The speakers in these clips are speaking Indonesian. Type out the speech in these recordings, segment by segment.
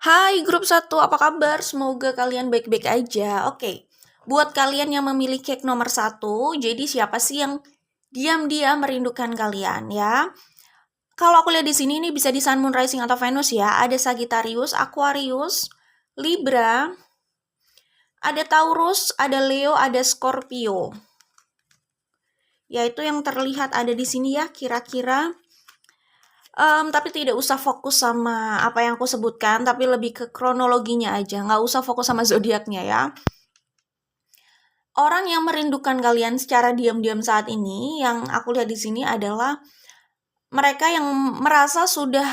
Hai grup satu, apa kabar? Semoga kalian baik-baik aja. Oke, buat kalian yang memilih cake nomor satu, jadi siapa sih yang diam-diam merindukan kalian ya? Kalau aku lihat di sini ini bisa di Sun, Moon, Rising atau Venus ya. Ada Sagittarius, Aquarius, Libra, ada Taurus, ada Leo, ada Scorpio. Yaitu yang terlihat ada di sini ya, kira-kira. Tapi tidak usah fokus sama apa yang aku sebutkan, tapi lebih ke kronologinya aja. Nggak usah fokus sama zodiaknya ya. Orang yang merindukan kalian secara diam-diam saat ini, yang aku lihat di sini adalah mereka yang merasa sudah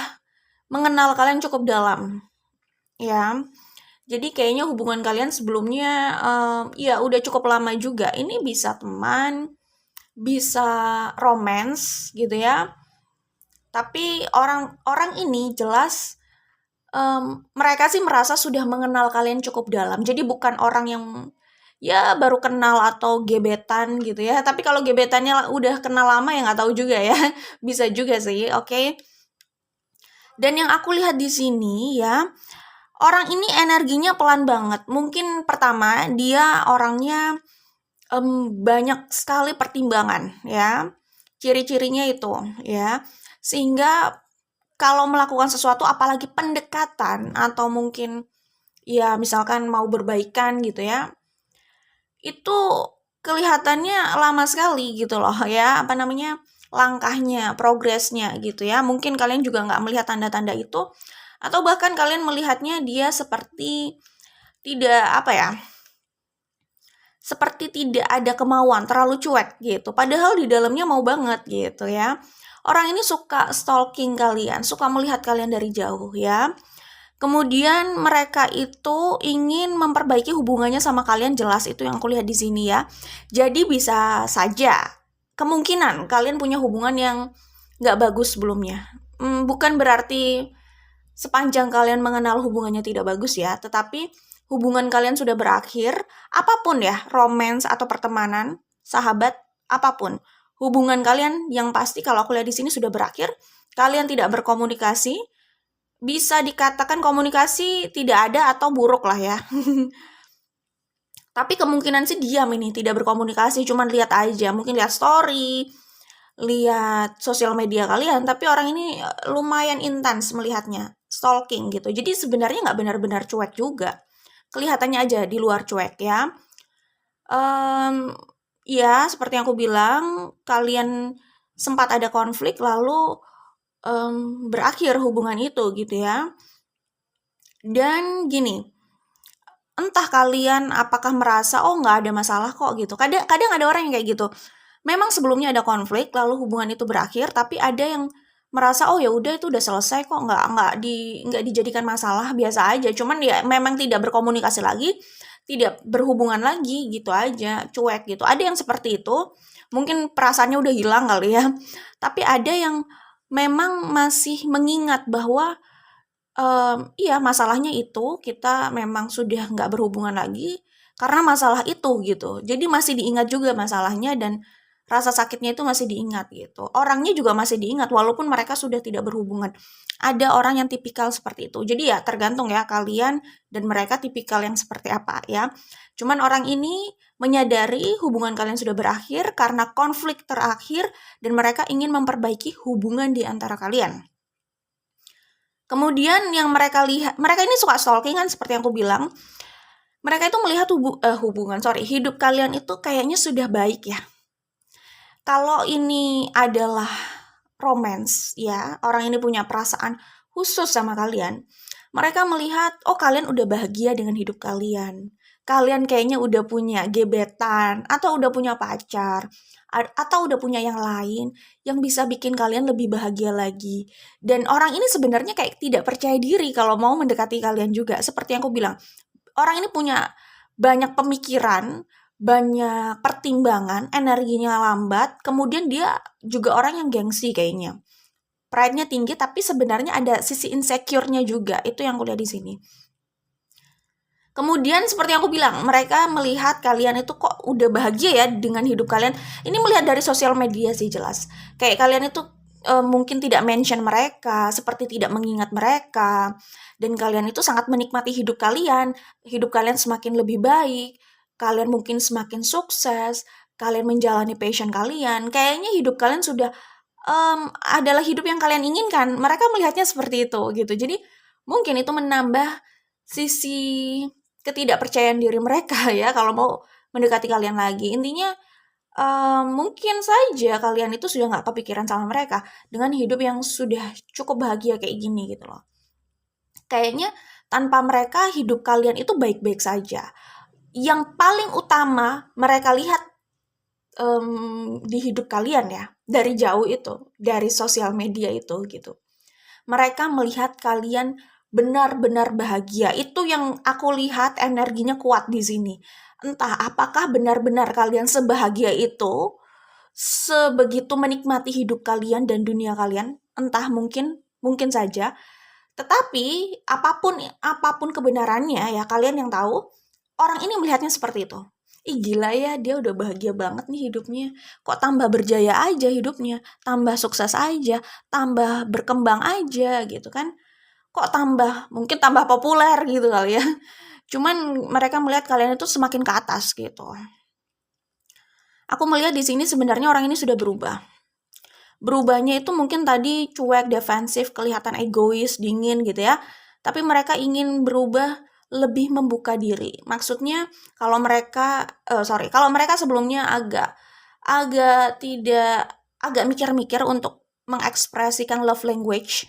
mengenal kalian cukup dalam, ya. Jadi kayaknya hubungan kalian sebelumnya, ya udah cukup lama juga. Ini bisa teman, bisa romance gitu ya. Tapi orang ini jelas mereka sih merasa sudah mengenal kalian cukup dalam. Jadi bukan orang yang ya baru kenal atau gebetan gitu ya. Tapi kalau gebetannya udah kenal lama ya nggak tahu juga ya. Bisa juga sih, oke. Dan yang aku lihat di sini ya, orang ini energinya pelan banget. Mungkin pertama dia orangnya banyak sekali pertimbangan ya. Ciri-cirinya itu ya. Sehingga kalau melakukan sesuatu apalagi pendekatan atau mungkin ya misalkan mau berbaikan gitu ya, itu kelihatannya lama sekali gitu loh ya, apa namanya, langkahnya, progresnya gitu ya. Mungkin kalian juga nggak melihat tanda-tanda itu, atau bahkan kalian melihatnya dia seperti tidak, apa ya, seperti tidak ada kemauan, terlalu cuek gitu. Padahal di dalamnya mau banget gitu ya. Orang ini suka stalking kalian, suka melihat kalian dari jauh ya. Kemudian mereka itu ingin memperbaiki hubungannya sama kalian, jelas itu yang aku lihat di sini ya. Jadi bisa saja kemungkinan kalian punya hubungan yang nggak bagus sebelumnya. Bukan berarti sepanjang kalian mengenal hubungannya tidak bagus ya, tetapi hubungan kalian sudah berakhir, apapun ya, romance atau pertemanan, sahabat, apapun. Hubungan kalian yang pasti kalau aku lihat di sini sudah berakhir, kalian tidak berkomunikasi, bisa dikatakan komunikasi tidak ada atau buruk lah ya. Tapi kemungkinan sih diam ini, tidak berkomunikasi, cuman lihat aja, mungkin lihat story, lihat sosial media kalian, tapi orang ini lumayan intens melihatnya, stalking gitu. Jadi sebenarnya nggak benar-benar cuek juga. Kelihatannya aja di luar cuek ya. Ya, seperti yang aku bilang, kalian sempat ada konflik lalu berakhir hubungan itu gitu ya. Dan gini, entah kalian apakah merasa oh nggak ada masalah kok gitu. Kadang ada orang yang kayak gitu. Memang sebelumnya ada konflik lalu hubungan itu berakhir, tapi ada yang merasa oh ya udah itu udah selesai kok, nggak dijadikan masalah, biasa aja. Cuman ya memang tidak berkomunikasi lagi, tidak berhubungan lagi gitu aja, cuek gitu. Ada yang seperti itu. Mungkin perasaannya udah hilang kali ya. Tapi ada yang memang masih mengingat bahwa iya masalahnya itu kita memang sudah nggak berhubungan lagi karena masalah itu gitu. Jadi masih diingat juga masalahnya dan rasa sakitnya itu masih diingat gitu. Orangnya juga masih diingat walaupun mereka sudah tidak berhubungan. Ada orang yang tipikal seperti itu. Jadi ya tergantung ya kalian dan mereka tipikal yang seperti apa ya. Cuman orang ini menyadari hubungan kalian sudah berakhir karena konflik terakhir dan mereka ingin memperbaiki hubungan di antara kalian. Kemudian yang mereka lihat, mereka ini suka stalking kan seperti yang aku bilang. Mereka itu melihat hidup kalian itu kayaknya sudah baik ya. Kalau ini adalah romance ya, orang ini punya perasaan khusus sama kalian. Mereka melihat, oh kalian udah bahagia dengan hidup kalian. Kalian kayaknya udah punya gebetan, atau udah punya pacar, atau udah punya yang lain yang bisa bikin kalian lebih bahagia lagi. Dan orang ini sebenarnya kayak tidak percaya diri kalau mau mendekati kalian juga. Seperti yang aku bilang, orang ini punya banyak pemikiran, banyak pertimbangan, energinya lambat, kemudian dia juga orang yang gengsi kayaknya. Pride-nya tinggi tapi sebenarnya ada sisi insecure-nya juga. Itu yang aku lihat di sini. Kemudian seperti yang aku bilang, mereka melihat kalian itu kok udah bahagia ya dengan hidup kalian. Ini melihat dari sosial media sih jelas. Kayak kalian itu mungkin tidak mention mereka, seperti tidak mengingat mereka, dan kalian itu sangat menikmati hidup kalian semakin lebih baik, kalian mungkin semakin sukses, kalian menjalani passion kalian, kayaknya hidup kalian sudah adalah hidup yang kalian inginkan. Mereka melihatnya seperti itu gitu. Jadi mungkin itu menambah sisi ketidakpercayaan diri mereka ya kalau mau mendekati kalian lagi. Intinya mungkin saja kalian itu sudah nggak kepikiran sama mereka dengan hidup yang sudah cukup bahagia kayak gini gitu loh. Kayaknya tanpa mereka hidup kalian itu baik-baik saja. Yang paling utama mereka lihat di hidup kalian ya, dari jauh itu, dari sosial media itu gitu. Mereka melihat kalian benar-benar bahagia. Itu yang aku lihat energinya kuat di sini. Entah apakah benar-benar kalian sebahagia itu, sebegitu menikmati hidup kalian dan dunia kalian, entah mungkin saja. Tetapi apapun apapun kebenarannya ya kalian yang tahu, orang ini melihatnya seperti itu. Ih gila ya, dia udah bahagia banget nih hidupnya. Kok tambah berjaya aja hidupnya, tambah sukses aja, tambah berkembang aja gitu kan. Kok mungkin tambah populer gitu kali ya. Cuman mereka melihat kalian itu semakin ke atas gitu. Aku melihat di sini sebenarnya orang ini sudah berubah. Berubahnya itu mungkin tadi cuek, defensif, kelihatan egois, dingin gitu ya. Tapi mereka ingin berubah lebih membuka diri. Maksudnya kalau mereka sebelumnya agak mikir-mikir untuk mengekspresikan love language,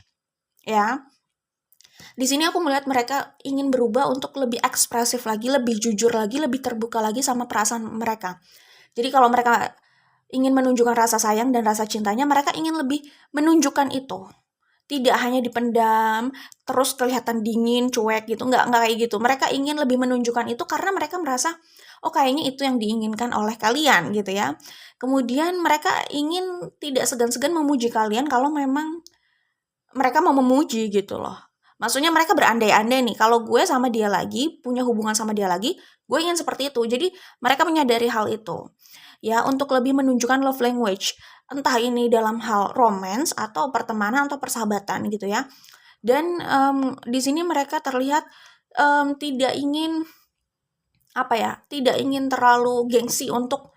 ya. Di sini aku melihat mereka ingin berubah untuk lebih ekspresif lagi, lebih jujur lagi, lebih terbuka lagi sama perasaan mereka. Jadi kalau mereka ingin menunjukkan rasa sayang dan rasa cintanya, mereka ingin lebih menunjukkan itu. Tidak hanya dipendam, terus kelihatan dingin, cuek gitu, nggak kayak gitu. Mereka ingin lebih menunjukkan itu karena mereka merasa, oh kayaknya itu yang diinginkan oleh kalian gitu ya. Kemudian mereka ingin tidak segan-segan memuji kalian kalau memang mereka mau memuji gitu loh. Maksudnya mereka berandai-andai nih, kalau gue sama dia lagi, punya hubungan sama dia lagi, gue ingin seperti itu. Jadi mereka menyadari hal itu. Ya, untuk lebih menunjukkan love language. Entah ini dalam hal romance atau pertemanan atau persahabatan gitu ya. Dan di sini mereka terlihat tidak ingin tidak ingin terlalu gengsi untuk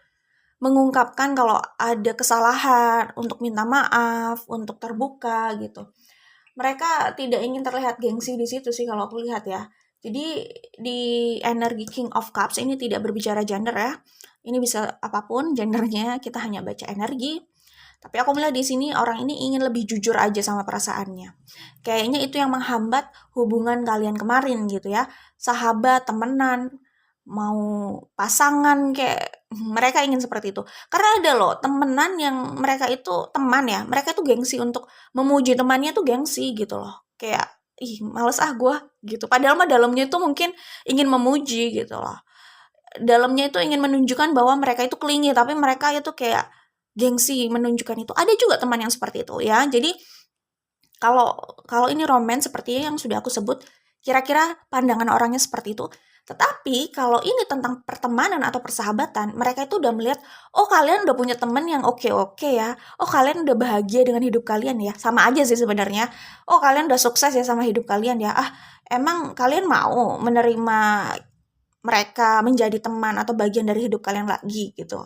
mengungkapkan kalau ada kesalahan, untuk minta maaf, untuk terbuka gitu. Mereka tidak ingin terlihat gengsi di situ sih kalau aku lihat ya. Jadi di energi King of Cups ini tidak berbicara gender ya. Ini bisa apapun gendernya, kita hanya baca energi. Tapi aku melihat di sini orang ini ingin lebih jujur aja sama perasaannya. Kayaknya itu yang menghambat hubungan kalian kemarin gitu ya. Sahabat, temenan, mau pasangan kayak mereka ingin seperti itu. Karena ada loh temenan yang mereka itu teman ya, mereka itu gengsi untuk memuji temannya tuh gengsi gitu loh. Kayak ih males ah gue gitu. Padahal mah dalamnya itu mungkin ingin memuji gitu loh. Dalamnya itu ingin menunjukkan bahwa mereka itu clingy, tapi mereka itu kayak gengsi menunjukkan itu. Ada juga teman yang seperti itu ya. Jadi kalau kalau ini romance seperti yang sudah aku sebut, kira-kira pandangan orangnya seperti itu. Tetapi kalau ini tentang pertemanan atau persahabatan, mereka itu udah melihat, oh kalian udah punya teman yang oke-oke ya. Oh kalian udah bahagia dengan hidup kalian ya. Sama aja sih sebenarnya. Oh kalian udah sukses ya sama hidup kalian ya. Ah, emang kalian mau menerima mereka menjadi teman atau bagian dari hidup kalian lagi gitu.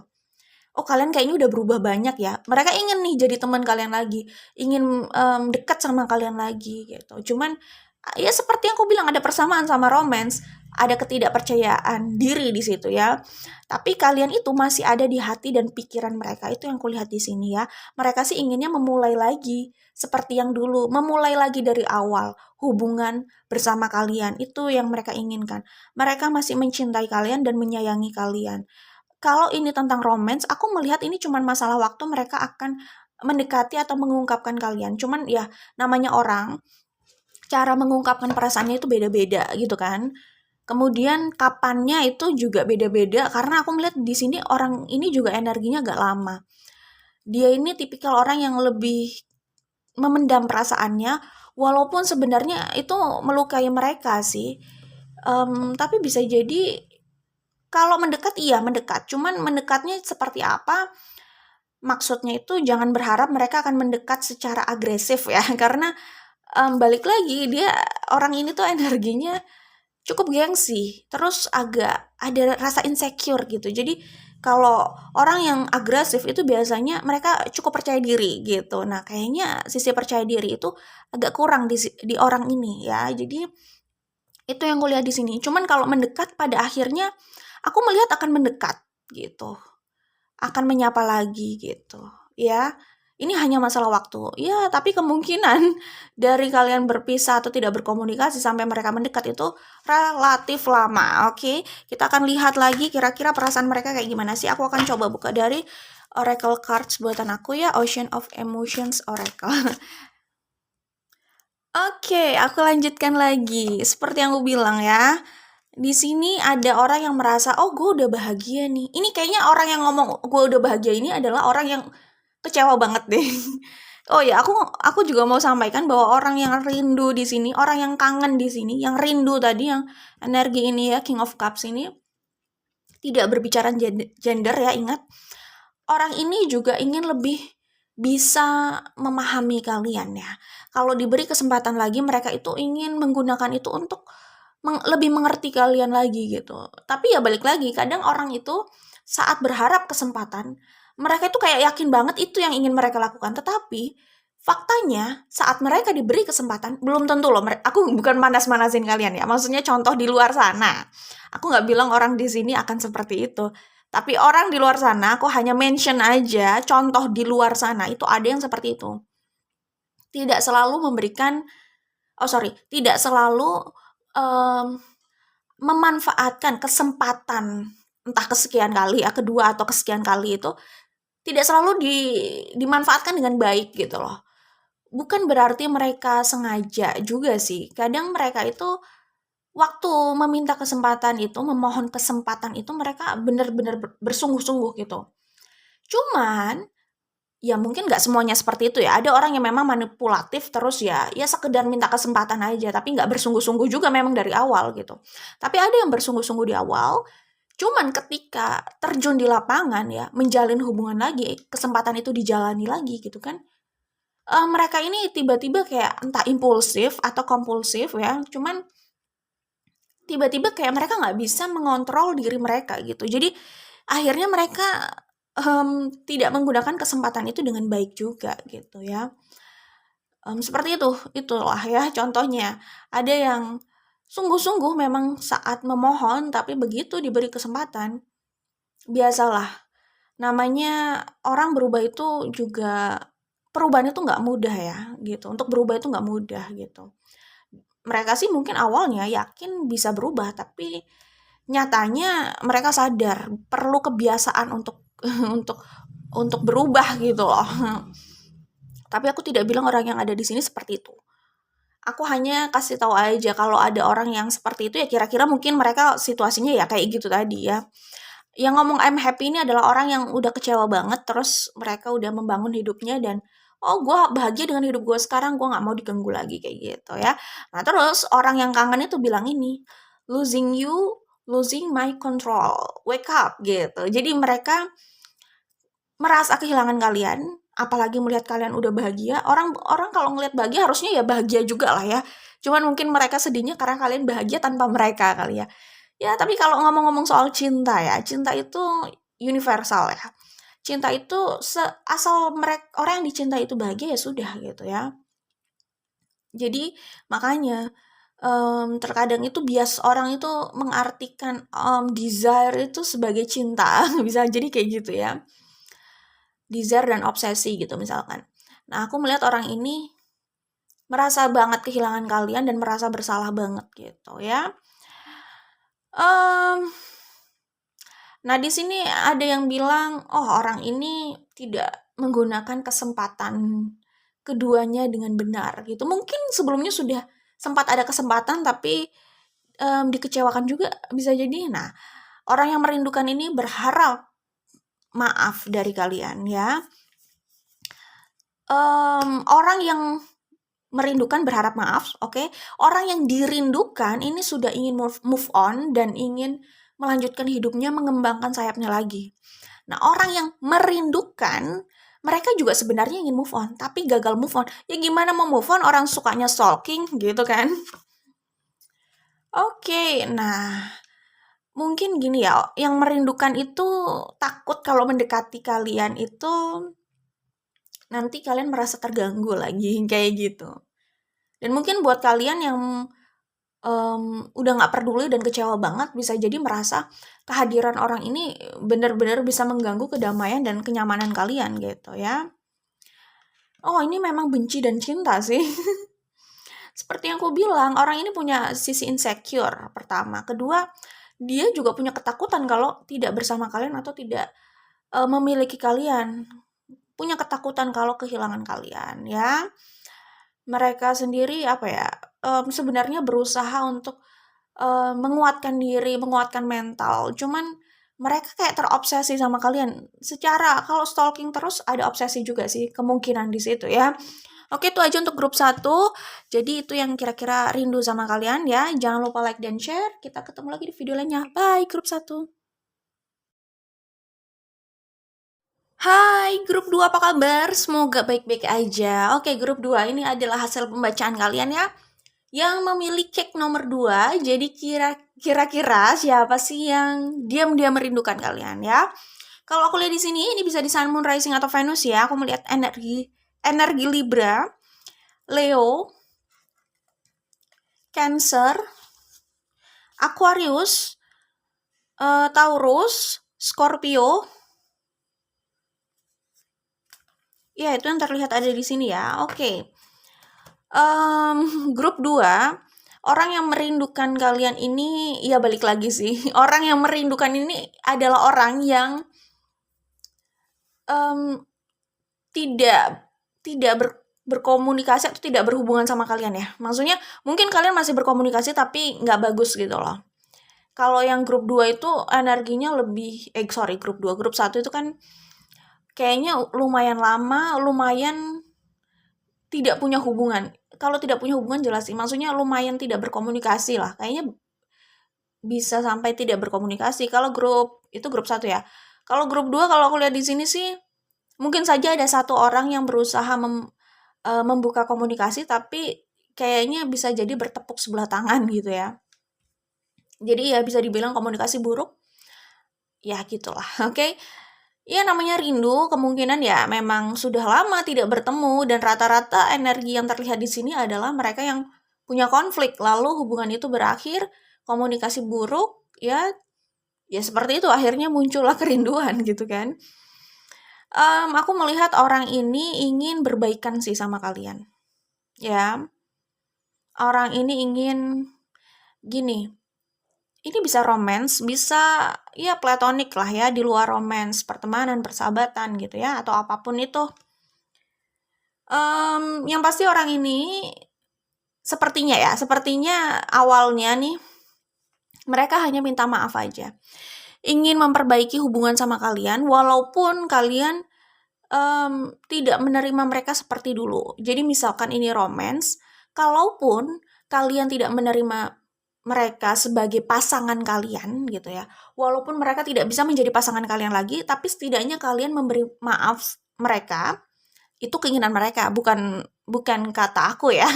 Oh kalian kayaknya udah berubah banyak ya. Mereka ingin nih jadi teman kalian lagi, ingin dekat sama kalian lagi gitu. Cuman ya seperti yang aku bilang ada persamaan sama romance, ada ketidakpercayaan diri di situ ya. Tapi kalian itu masih ada di hati dan pikiran mereka. Itu yang kulihat di sini ya. Mereka sih inginnya memulai lagi seperti yang dulu, memulai lagi dari awal hubungan bersama kalian. Itu yang mereka inginkan. Mereka masih mencintai kalian dan menyayangi kalian. Kalau ini tentang romance, aku melihat ini cuma masalah waktu mereka akan mendekati atau mengungkapkan kalian. Cuman ya namanya orang, cara mengungkapkan perasaannya itu beda-beda gitu kan. Kemudian kapannya itu juga beda-beda karena aku melihat di sini orang ini juga energinya agak lama. Dia ini tipikal orang yang lebih memendam perasaannya walaupun sebenarnya itu melukai mereka sih. Tapi bisa jadi kalau mendekat iya mendekat, cuman mendekatnya seperti apa, maksudnya itu jangan berharap mereka akan mendekat secara agresif ya, karena, balik lagi dia orang ini tuh energinya cukup gengsi, terus agak ada rasa insecure gitu. Jadi kalau orang yang agresif itu biasanya mereka cukup percaya diri gitu. Nah, kayaknya sisi percaya diri itu agak kurang di orang ini ya. Jadi itu yang kulihat di sini. Cuman kalau mendekat pada akhirnya aku melihat akan mendekat gitu. Akan menyapa lagi gitu, ya. Ini hanya masalah waktu. Ya, tapi kemungkinan dari kalian berpisah atau tidak berkomunikasi sampai mereka mendekat itu relatif lama, oke? Kita akan lihat lagi kira-kira perasaan mereka kayak gimana sih. Aku akan coba buka dari Oracle Cards buatan aku ya, Ocean of Emotions Oracle. Oke, aku lanjutkan lagi. Seperti yang aku bilang ya, di sini ada orang yang merasa, oh gue udah bahagia nih. Ini kayaknya orang yang ngomong gue udah bahagia ini adalah orang yang kecewa banget deh. Oh ya, aku juga mau sampaikan bahwa orang yang rindu di sini, orang yang kangen di sini, yang rindu tadi, yang energi ini ya, King of Cups ini, tidak berbicara gender ya, ingat. Orang ini juga ingin lebih bisa memahami kalian ya. Kalau diberi kesempatan lagi, mereka itu ingin menggunakan itu untuk lebih mengerti kalian lagi gitu. Tapi ya balik lagi, kadang orang itu saat berharap kesempatan, mereka itu kayak yakin banget itu yang ingin mereka lakukan. Tetapi faktanya saat mereka diberi kesempatan, belum tentu loh. Aku bukan manas-manasin kalian ya. Maksudnya contoh di luar sana. Aku nggak bilang orang di sini akan seperti itu. Tapi orang di luar sana, aku hanya mention aja contoh di luar sana itu ada yang seperti itu. Tidak selalu memberikan, tidak selalu memanfaatkan kesempatan entah kesekian kali ya, kedua atau kesekian kali itu tidak selalu dimanfaatkan dengan baik gitu loh. Bukan berarti mereka sengaja juga sih. Kadang mereka itu waktu meminta kesempatan itu, memohon kesempatan itu mereka benar-benar bersungguh-sungguh gitu. Cuman ya mungkin nggak semuanya seperti itu ya. Ada orang yang memang manipulatif terus ya sekedar minta kesempatan aja, tapi nggak bersungguh-sungguh juga memang dari awal gitu. Tapi ada yang bersungguh-sungguh di awal, cuman ketika terjun di lapangan ya, menjalin hubungan lagi, kesempatan itu dijalani lagi gitu kan. Mereka ini tiba-tiba kayak entah impulsif atau kompulsif ya, cuman tiba-tiba kayak mereka nggak bisa mengontrol diri mereka gitu. Jadi akhirnya mereka tidak menggunakan kesempatan itu dengan baik juga gitu ya. Seperti itulah ya contohnya. Ada yang sungguh-sungguh memang saat memohon, tapi begitu diberi kesempatan, biasalah. Namanya orang berubah itu juga, perubahan itu nggak mudah ya gitu. Untuk berubah itu nggak mudah gitu. Mereka sih mungkin awalnya yakin bisa berubah, tapi nyatanya mereka sadar perlu kebiasaan untuk untuk untuk berubah gitu loh. Tapi aku tidak bilang orang yang ada di sini seperti itu. Aku hanya kasih tahu aja kalau ada orang yang seperti itu ya kira-kira mungkin mereka situasinya ya kayak gitu tadi ya. Yang ngomong I'm happy ini adalah orang yang udah kecewa banget terus mereka udah membangun hidupnya dan oh gue bahagia dengan hidup gue sekarang, gue nggak mau diganggu lagi kayak gitu ya. Nah terus orang yang kangen itu bilang ini, losing you, losing my control, wake up gitu. Jadi mereka merasa kehilangan kalian, apalagi melihat kalian udah bahagia. Orang kalau ngelihat bahagia harusnya ya bahagia juga lah ya. Cuman mungkin mereka sedihnya karena kalian bahagia tanpa mereka kali ya. Ya, tapi kalau ngomong-ngomong soal cinta ya, cinta itu universal ya. Cinta itu asal mereka orang yang dicintai itu bahagia ya sudah gitu ya. Jadi makanya terkadang itu bias orang itu mengartikan desire itu sebagai cinta, bisa jadi kayak gitu ya. Desire dan obsesi gitu misalkan. Nah, aku melihat orang ini merasa banget kehilangan kalian dan merasa bersalah banget gitu ya. Nah di sini ada yang bilang, oh orang ini tidak menggunakan kesempatan keduanya dengan benar gitu. Mungkin sebelumnya sudah sempat ada kesempatan tapi dikecewakan juga bisa jadi. Nah orang yang merindukan ini berharap maaf dari kalian ya. Orang yang merindukan berharap maaf, oke. Orang yang dirindukan ini sudah ingin move on dan ingin melanjutkan hidupnya, mengembangkan sayapnya lagi. Nah, orang yang merindukan, mereka juga sebenarnya ingin move on, tapi gagal move on. Ya gimana mau move on, orang sukanya stalking gitu kan. Oke, nah mungkin gini ya, yang merindukan itu takut kalau mendekati kalian itu nanti kalian merasa terganggu lagi, kayak gitu. Dan mungkin buat kalian yang udah nggak peduli dan kecewa banget, bisa jadi merasa kehadiran orang ini benar-benar bisa mengganggu kedamaian dan kenyamanan kalian gitu ya. Oh, ini memang benci dan cinta sih. Seperti yang aku bilang, orang ini punya sisi insecure pertama. Kedua, dia juga punya ketakutan kalau tidak bersama kalian atau tidak memiliki kalian. Punya ketakutan kalau kehilangan kalian ya. Mereka sendiri apa ya? Sebenarnya berusaha untuk menguatkan diri, menguatkan mental. Cuman mereka kayak terobsesi sama kalian. Secara kalau stalking terus ada obsesi juga sih kemungkinan di situ ya. Oke, itu aja untuk grup 1. Jadi itu yang kira-kira rindu sama kalian ya. Jangan lupa like dan share. Kita ketemu lagi di video lainnya. Bye grup 1. Hai grup 2, apa kabar? Semoga baik-baik aja. Oke, grup 2 ini adalah hasil pembacaan kalian ya. Yang memilih cake nomor 2, jadi kira-kira siapa sih yang diam-diam merindukan kalian ya? Kalau aku lihat di sini, ini bisa di Sun, Moon, Rising atau Venus ya. Aku melihat energi Libra, Leo, Cancer, Aquarius, Taurus, Scorpio. Ya, itu yang terlihat ada di sini ya. Oke. Grup 2, orang yang merindukan kalian ini, ya balik lagi sih. Orang yang merindukan ini adalah orang yang tidak berkomunikasi atau tidak berhubungan sama kalian ya. Maksudnya mungkin kalian masih berkomunikasi tapi nggak bagus gitu loh. Kalau yang grup 2 itu energinya lebih, grup 1 itu kan kayaknya lumayan lama, lumayan tidak punya hubungan. Kalau tidak punya hubungan jelas sih, maksudnya lumayan tidak berkomunikasi lah. Kayaknya bisa sampai tidak berkomunikasi. Kalau grup 1 ya. Kalau grup 2 kalau aku lihat di sini sih mungkin saja ada satu orang yang berusaha membuka komunikasi tapi kayaknya bisa jadi bertepuk sebelah tangan gitu ya. Jadi ya bisa dibilang komunikasi buruk. Ya gitulah, oke. Ya namanya rindu, kemungkinan ya memang sudah lama tidak bertemu dan rata-rata energi yang terlihat di sini adalah mereka yang punya konflik lalu hubungan itu berakhir, komunikasi buruk, ya seperti itu akhirnya muncullah kerinduan gitu kan. Aku melihat orang ini ingin berbaikan sih sama kalian. Ya. Orang ini ingin gini. Ini bisa romance, bisa ya platonik lah ya, di luar romance, pertemanan, persahabatan gitu ya, atau apapun itu. Yang pasti orang ini sepertinya awalnya nih mereka hanya minta maaf aja. Ingin memperbaiki hubungan sama kalian walaupun kalian tidak menerima mereka seperti dulu. Jadi misalkan ini romance, kalaupun kalian tidak menerima mereka sebagai pasangan kalian gitu ya, walaupun mereka tidak bisa menjadi pasangan kalian lagi, tapi setidaknya kalian memberi maaf mereka, itu keinginan mereka, bukan kata aku ya.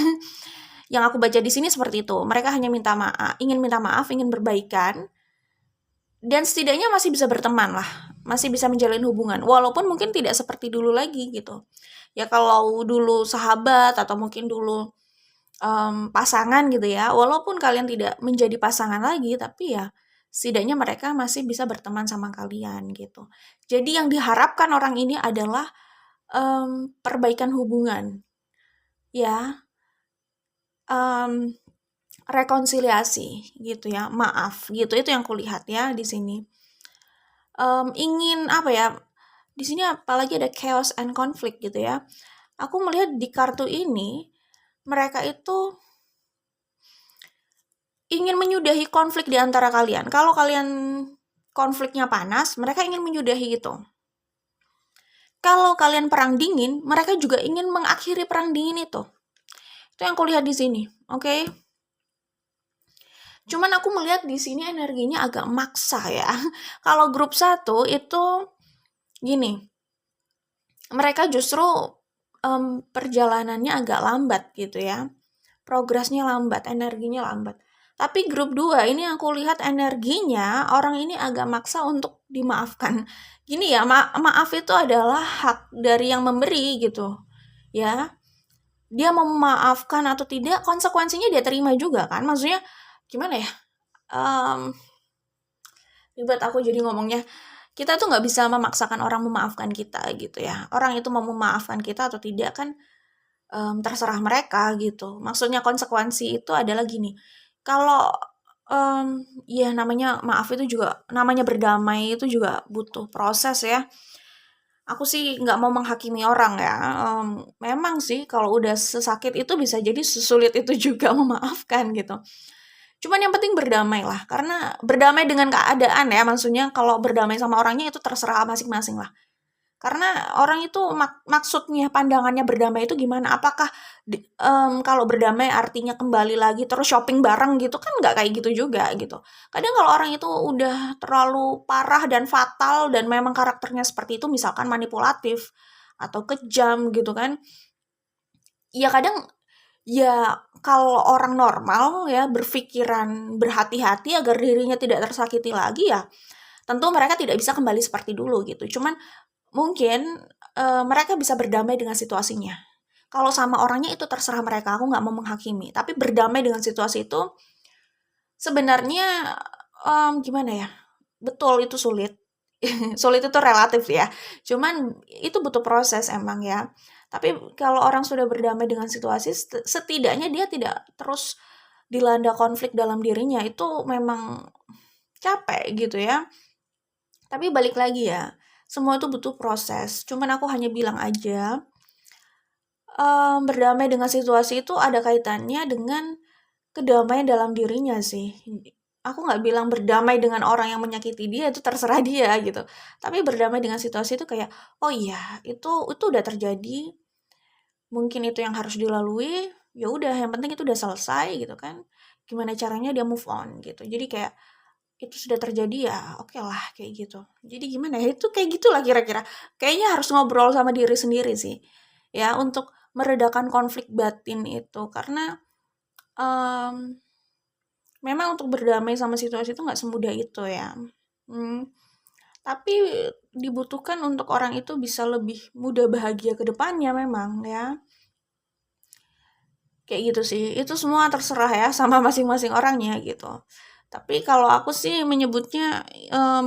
Yang aku baca di sini seperti itu. Mereka hanya ingin minta maaf, ingin berbaikan, dan setidaknya masih bisa berteman lah, masih bisa menjalin hubungan, walaupun mungkin tidak seperti dulu lagi gitu. Ya kalau dulu sahabat atau mungkin dulu pasangan gitu ya, walaupun kalian tidak menjadi pasangan lagi, tapi ya setidaknya mereka masih bisa berteman sama kalian gitu. Jadi yang diharapkan orang ini adalah perbaikan hubungan, ya, rekonsiliasi gitu ya, maaf gitu, itu yang kulihat ya di sini. Ingin apa ya, di sini apalagi ada chaos and conflict gitu ya. Aku melihat di kartu ini, mereka itu ingin menyudahi konflik di antara kalian. Kalau kalian konfliknya panas, mereka ingin menyudahi itu. Kalau kalian perang dingin, mereka juga ingin mengakhiri perang dingin itu. Itu yang kulihat di sini, oke? Cuman aku melihat di sini energinya agak maksa ya. Kalau grup 1 itu Gini, mereka justru perjalanannya agak lambat gitu ya. Progresnya lambat, energinya lambat. Tapi grup 2 ini aku lihat energinya orang ini agak maksa untuk dimaafkan. Gini ya, maaf itu adalah hak dari yang memberi gitu. Ya, dia mau memaafkan atau tidak, konsekuensinya dia terima juga kan. Maksudnya gimana ya? Um, Ribet aku jadi ngomongnya. Kita tuh nggak bisa memaksakan orang memaafkan kita gitu ya. Orang itu mau memaafkan kita atau tidak kan terserah mereka gitu. Maksudnya konsekuensi itu adalah gini, kalau ya namanya maaf itu juga, namanya berdamai itu juga butuh proses ya. Aku sih nggak mau menghakimi orang ya. Memang sih kalau udah sesakit itu bisa jadi sesulit itu juga memaafkan gitu. Cuman yang penting berdamai lah, karena berdamai dengan keadaan ya, maksudnya kalau berdamai sama orangnya itu terserah masing-masing lah. Karena orang itu maksudnya pandangannya berdamai itu gimana? Apakah kalau berdamai artinya kembali lagi terus shopping bareng gitu kan nggak kayak gitu juga gitu. Kadang kalau orang itu udah terlalu parah dan fatal dan memang karakternya seperti itu misalkan manipulatif atau kejam gitu kan. Ya kadang ya kalau orang normal ya berpikiran berhati-hati agar dirinya tidak tersakiti lagi ya tentu mereka tidak bisa kembali seperti dulu gitu. Cuman mungkin, mereka bisa berdamai dengan situasinya. Kalau sama orangnya itu terserah mereka, aku nggak mau menghakimi. Tapi berdamai dengan situasi itu sebenarnya, gimana ya, betul itu sulit. Sulit itu relatif ya, cuman itu butuh proses emang ya. Tapi kalau orang sudah berdamai dengan situasi, setidaknya dia tidak terus dilanda konflik dalam dirinya, itu memang capek gitu ya. Tapi balik lagi ya, semua itu butuh proses. Cuman aku hanya bilang aja, berdamai dengan situasi itu ada kaitannya dengan kedamaian dalam dirinya sih. Aku nggak bilang berdamai dengan orang yang menyakiti dia, itu terserah dia gitu. Tapi berdamai dengan situasi itu kayak, "Oh iya, itu udah terjadi, mungkin itu yang harus dilalui, ya udah yang penting itu udah selesai," gitu kan. Gimana caranya dia move on gitu. Jadi kayak itu sudah terjadi ya oke lah kayak gitu. Jadi gimana ya, itu kayak gitulah kira-kira. Kayaknya harus ngobrol sama diri sendiri sih, ya untuk meredakan konflik batin itu. Karena, mmm, memang untuk berdamai sama situasi itu nggak semudah itu ya. Mmm, tapi dibutuhkan untuk orang itu bisa lebih mudah bahagia ke depannya memang ya. Kayak gitu sih, itu semua terserah ya sama masing-masing orangnya gitu. Tapi kalau aku sih menyebutnya,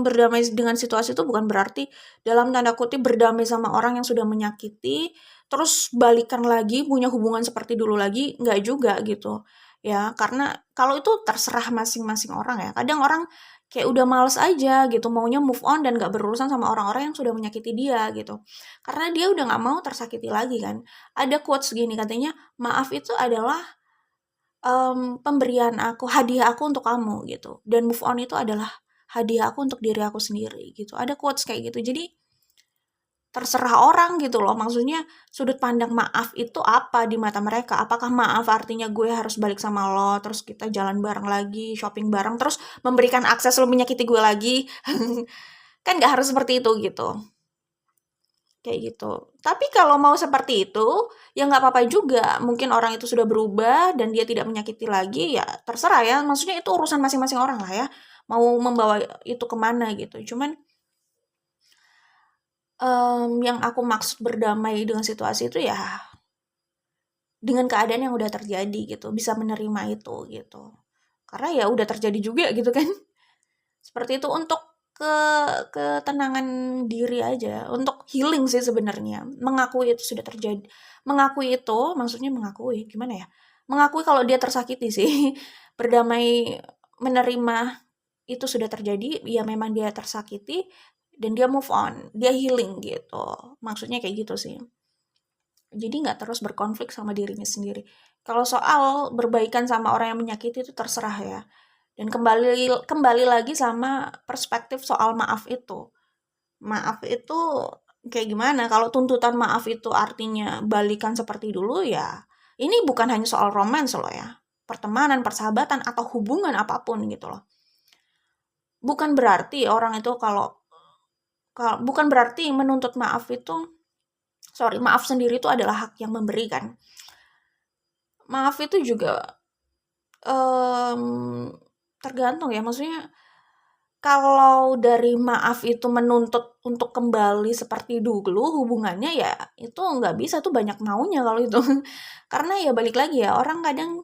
berdamai dengan situasi itu bukan berarti dalam tanda kutip berdamai sama orang yang sudah menyakiti, terus balikan lagi, punya hubungan seperti dulu lagi, nggak juga gitu. Ya, karena kalau itu terserah masing-masing orang ya. Kadang orang kayak udah males aja gitu, maunya move on dan nggak berurusan sama orang-orang yang sudah menyakiti dia gitu. Karena dia udah nggak mau tersakiti lagi kan. Ada quotes gini katanya, "Maaf itu adalah, pemberian aku, hadiah aku untuk kamu," gitu, dan move on itu adalah hadiah aku untuk diri aku sendiri gitu. Ada quotes kayak gitu. Jadi terserah orang gitu loh, maksudnya sudut pandang maaf itu apa di mata mereka. Apakah maaf artinya gue harus balik sama lo, terus kita jalan bareng lagi, shopping bareng, terus memberikan akses lo menyakiti gue lagi? Kan nggak harus seperti itu gitu. Kayak gitu. Tapi kalau mau seperti itu, ya nggak apa-apa juga. Mungkin orang itu sudah berubah dan dia tidak menyakiti lagi, ya terserah ya. Maksudnya itu urusan masing-masing orang lah ya. Mau membawa itu kemana gitu. Cuman yang aku maksud berdamai dengan situasi itu ya dengan keadaan yang udah terjadi gitu. Bisa menerima itu gitu. Karena ya udah terjadi juga gitu kan. Seperti itu untuk ke ketenangan diri aja, untuk healing sih sebenarnya. Mengakui itu sudah terjadi. Mengakui itu maksudnya mengakui, gimana ya? Mengakui kalau dia tersakiti sih. Berdamai, menerima itu sudah terjadi, ya memang dia tersakiti dan dia move on, dia healing gitu. Maksudnya kayak gitu sih. Jadi nggak terus berkonflik sama dirinya sendiri. Kalau soal berbaikan sama orang yang menyakiti itu terserah ya. Dan kembali kembali lagi sama perspektif soal maaf itu. Maaf itu kayak gimana? Kalau tuntutan maaf itu artinya balikan seperti dulu ya, ini bukan hanya soal romance loh ya. Pertemanan, persahabatan, atau hubungan apapun gitu loh. Bukan berarti orang itu kalau Bukan berarti menuntut maaf maaf sendiri itu adalah hak yang memberikan. Maaf itu juga tergantung ya, maksudnya kalau dari maaf itu menuntut untuk kembali seperti dulu hubungannya, ya itu nggak bisa, tuh banyak maunya kalau itu. Karena ya balik lagi ya, orang kadang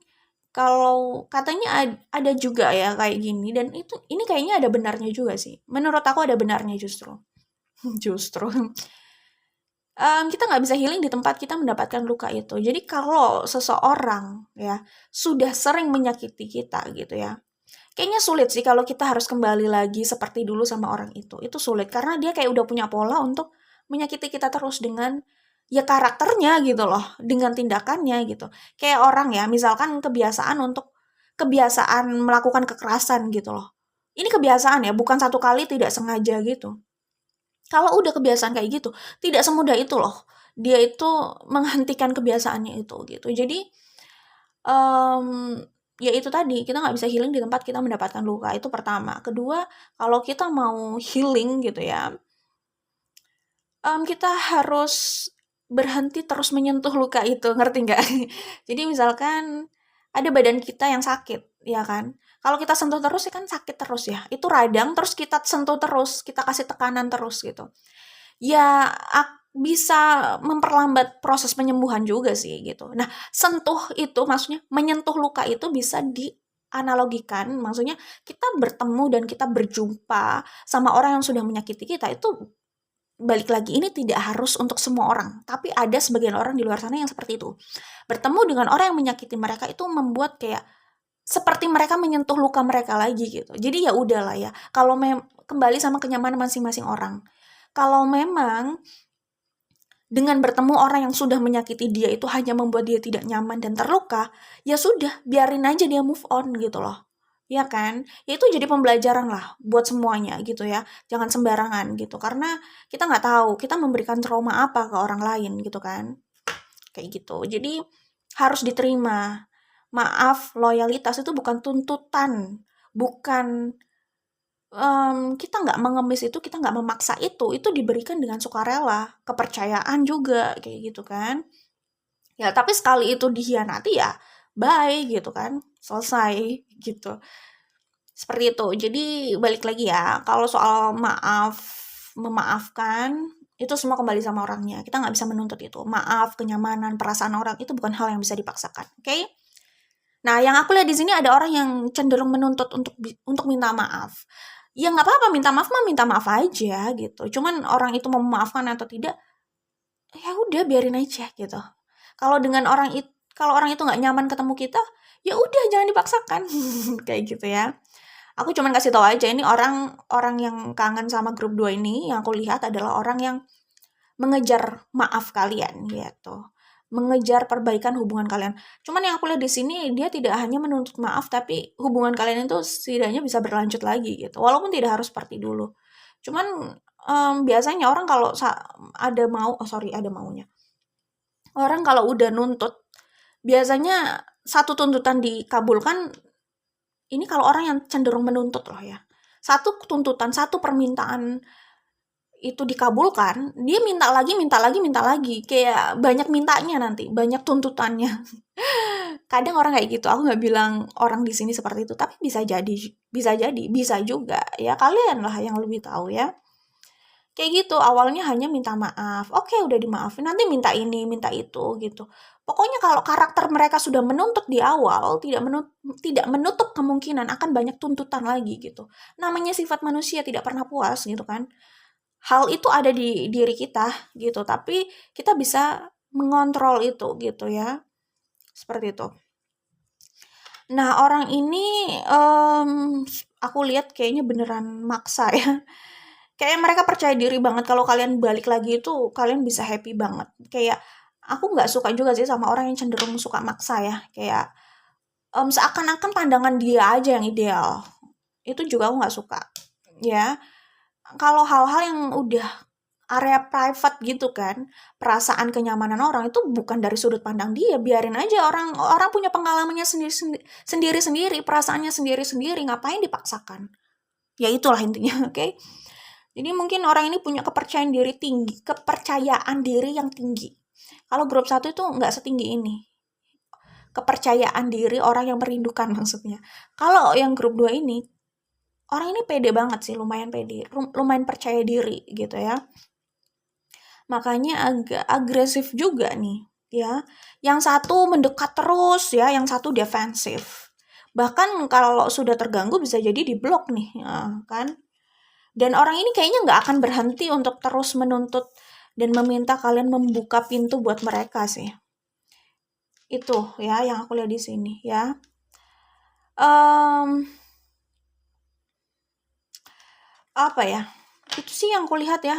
kalau katanya ada juga ya kayak gini, dan ini kayaknya ada benarnya juga sih. Menurut aku ada benarnya justru. Justru. Kita nggak bisa healing di tempat kita mendapatkan luka itu. Jadi kalau seseorang ya sudah sering menyakiti kita gitu ya, kayaknya sulit sih kalau kita harus kembali lagi seperti dulu sama orang itu. Itu sulit karena dia kayak udah punya pola untuk menyakiti kita terus dengan ya karakternya gitu loh, dengan tindakannya gitu. Kayak orang ya, misalkan kebiasaan melakukan kekerasan gitu loh. Ini kebiasaan ya, bukan satu kali tidak sengaja gitu. Kalau udah kebiasaan kayak gitu, tidak semudah itu loh. Dia itu menghentikan kebiasaannya itu gitu. Jadi ya itu tadi, kita nggak bisa healing di tempat kita mendapatkan luka, itu pertama. Kedua, kalau kita mau healing gitu ya, kita harus berhenti terus menyentuh luka itu, ngerti nggak? Jadi misalkan ada badan kita yang sakit, ya kan? Kalau kita sentuh terus ya kan sakit terus ya. Itu radang terus kita sentuh terus, kita kasih tekanan terus gitu. Ya bisa memperlambat proses penyembuhan juga sih gitu. Nah, sentuh itu maksudnya menyentuh luka itu bisa dianalogikan, maksudnya kita bertemu dan kita berjumpa sama orang yang sudah menyakiti kita, itu balik lagi, ini tidak harus untuk semua orang, tapi ada sebagian orang di luar sana yang seperti itu. Bertemu dengan orang yang menyakiti mereka itu membuat kayak seperti mereka menyentuh luka mereka lagi gitu. Jadi ya udahlah ya, kalau kembali sama kenyamanan masing-masing orang. Kalau memang dengan bertemu orang yang sudah menyakiti dia itu hanya membuat dia tidak nyaman dan terluka, ya sudah, biarin aja dia move on gitu loh. Ya kan? Ya itu jadi pembelajaran lah buat semuanya gitu ya. Jangan sembarangan gitu. Karena kita nggak tahu kita memberikan trauma apa ke orang lain gitu kan. Kayak gitu. Jadi harus diterima. Maaf, loyalitas itu bukan tuntutan. Bukan kita nggak mengemis itu, kita nggak memaksa itu diberikan dengan sukarela, kepercayaan juga, kayak gitu kan. Ya, tapi sekali itu dikhianati ya bye gitu kan, selesai gitu. Seperti itu. Jadi balik lagi ya, kalau soal maaf, memaafkan, itu semua kembali sama orangnya. Kita nggak bisa menuntut itu. Maaf, kenyamanan, perasaan orang itu bukan hal yang bisa dipaksakan. Oke? Nah, yang aku lihat di sini ada orang yang cenderung menuntut untuk minta maaf. Ya nggak apa-apa, minta maaf aja gitu. Cuman orang itu mau memaafkan atau tidak, ya udah biarin aja gitu. Kalau orang itu nggak nyaman ketemu kita, ya udah jangan dipaksakan. Kayak gitu ya. Aku cuman kasih tahu aja, ini orang yang kangen sama grup 2 ini, yang aku lihat adalah orang yang mengejar maaf kalian gitu. Mengejar perbaikan hubungan kalian. Cuman yang aku lihat di sini, dia tidak hanya menuntut maaf, tapi hubungan kalian itu setidaknya bisa berlanjut lagi gitu. Walaupun tidak harus seperti dulu. Cuman biasanya orang kalau ada maunya. Orang kalau udah nuntut, biasanya satu tuntutan dikabulkan, ini kalau orang yang cenderung menuntut loh ya. Satu tuntutan, satu permintaan itu dikabulkan, dia minta lagi, minta lagi, minta lagi. Kayak banyak mintanya nanti, banyak tuntutannya. Kadang orang kayak gitu, aku nggak bilang orang di sini seperti itu, tapi bisa juga. Ya kalian lah yang lebih tahu ya. Kayak gitu, awalnya hanya minta maaf. Oke, udah dimaafin, nanti minta ini, minta itu gitu. Pokoknya kalau karakter mereka sudah menuntut di awal, tidak menutup kemungkinan akan banyak tuntutan lagi gitu. Namanya sifat manusia tidak pernah puas gitu kan. Hal itu ada di diri kita gitu, tapi kita bisa mengontrol itu gitu ya. Seperti itu. Nah, orang ini aku lihat kayaknya beneran maksa ya. Kayak mereka percaya diri banget kalau kalian balik lagi itu kalian bisa happy banget. Kayak aku nggak suka juga sih sama orang yang cenderung suka maksa ya. Kayak seakan-akan pandangan dia aja yang ideal. Itu juga aku nggak suka. Ya, kalau hal-hal yang udah area private gitu kan, perasaan kenyamanan orang itu bukan dari sudut pandang dia, biarin aja orang punya pengalamannya sendiri-sendiri, perasaannya sendiri-sendiri, ngapain dipaksakan? Ya itulah intinya, oke? Jadi mungkin orang ini punya kepercayaan diri yang tinggi. Kalau grup 1 itu nggak setinggi ini. Kepercayaan diri orang yang merindukan maksudnya. Kalau yang grup 2 ini, orang ini pede banget sih, lumayan pede, lumayan percaya diri gitu ya. Makanya agak agresif juga nih ya. Yang satu mendekat terus ya, yang satu defensif. Bahkan kalau sudah terganggu bisa jadi diblok nih, ya, kan? Dan orang ini kayaknya nggak akan berhenti untuk terus menuntut dan meminta kalian membuka pintu buat mereka sih. Itu ya yang aku lihat di sini ya. Apa ya? Itu sih yang aku lihat ya.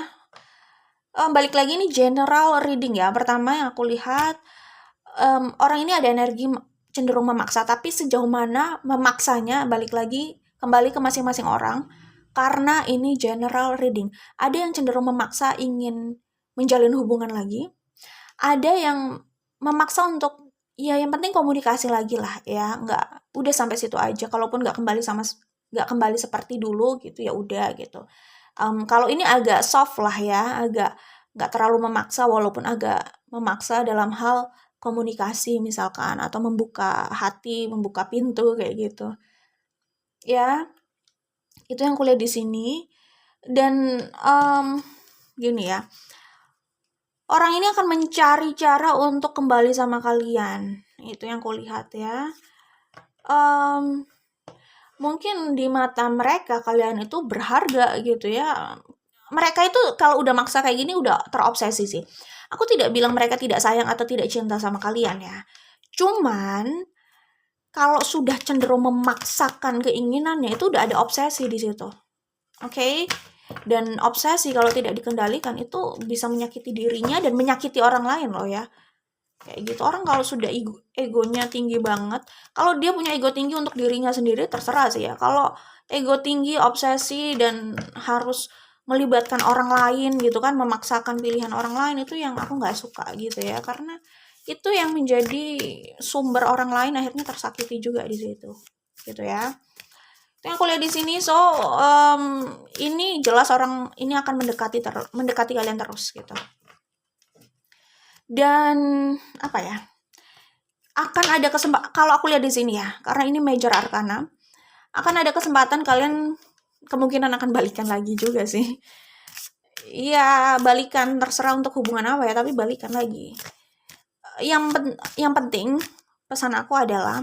Balik lagi nih general reading ya. Pertama yang aku lihat, orang ini ada energi cenderung memaksa, tapi sejauh mana memaksanya balik lagi kembali ke masing-masing orang. Karena ini general reading. Ada yang cenderung memaksa ingin menjalin hubungan lagi. Ada yang memaksa untuk ya yang penting komunikasi lagi lah ya, nggak udah sampai situ aja. Kalaupun nggak kembali seperti dulu gitu ya udah gitu. Kalau ini agak soft lah ya, agak nggak terlalu memaksa walaupun agak memaksa dalam hal komunikasi misalkan atau membuka hati, membuka pintu kayak gitu. Ya, itu yang kulihat di sini. Dan gini ya. Orang ini akan mencari cara untuk kembali sama kalian. Itu yang kulihat ya. Mungkin di mata mereka kalian itu berharga gitu ya. Mereka itu kalau udah maksa kayak gini udah terobsesi sih. Aku tidak bilang mereka tidak sayang atau tidak cinta sama kalian ya. Cuman kalau sudah cenderung memaksakan keinginannya itu udah ada obsesi di situ. Oke? Dan obsesi kalau tidak dikendalikan itu bisa menyakiti dirinya dan menyakiti orang lain loh ya. Kayak gitu. Orang kalau sudah egonya tinggi banget, kalau dia punya ego tinggi untuk dirinya sendiri terserah sih ya. Kalau ego tinggi, obsesi dan harus melibatkan orang lain gitu kan, memaksakan pilihan orang lain, itu yang aku nggak suka gitu ya. Karena itu yang menjadi sumber orang lain akhirnya tersakiti juga di situ. Gitu ya. Itu yang aku lihat di sini. So, ini jelas orang ini akan mendekati kalian terus gitu. Dan apa ya? Akan ada kesempatan kalau aku lihat di sini ya, karena ini major arcana, akan ada kesempatan kalian kemungkinan akan balikan lagi juga sih. Iya, balikan terserah untuk hubungan apa ya, tapi balikan lagi. Yang penting pesan aku adalah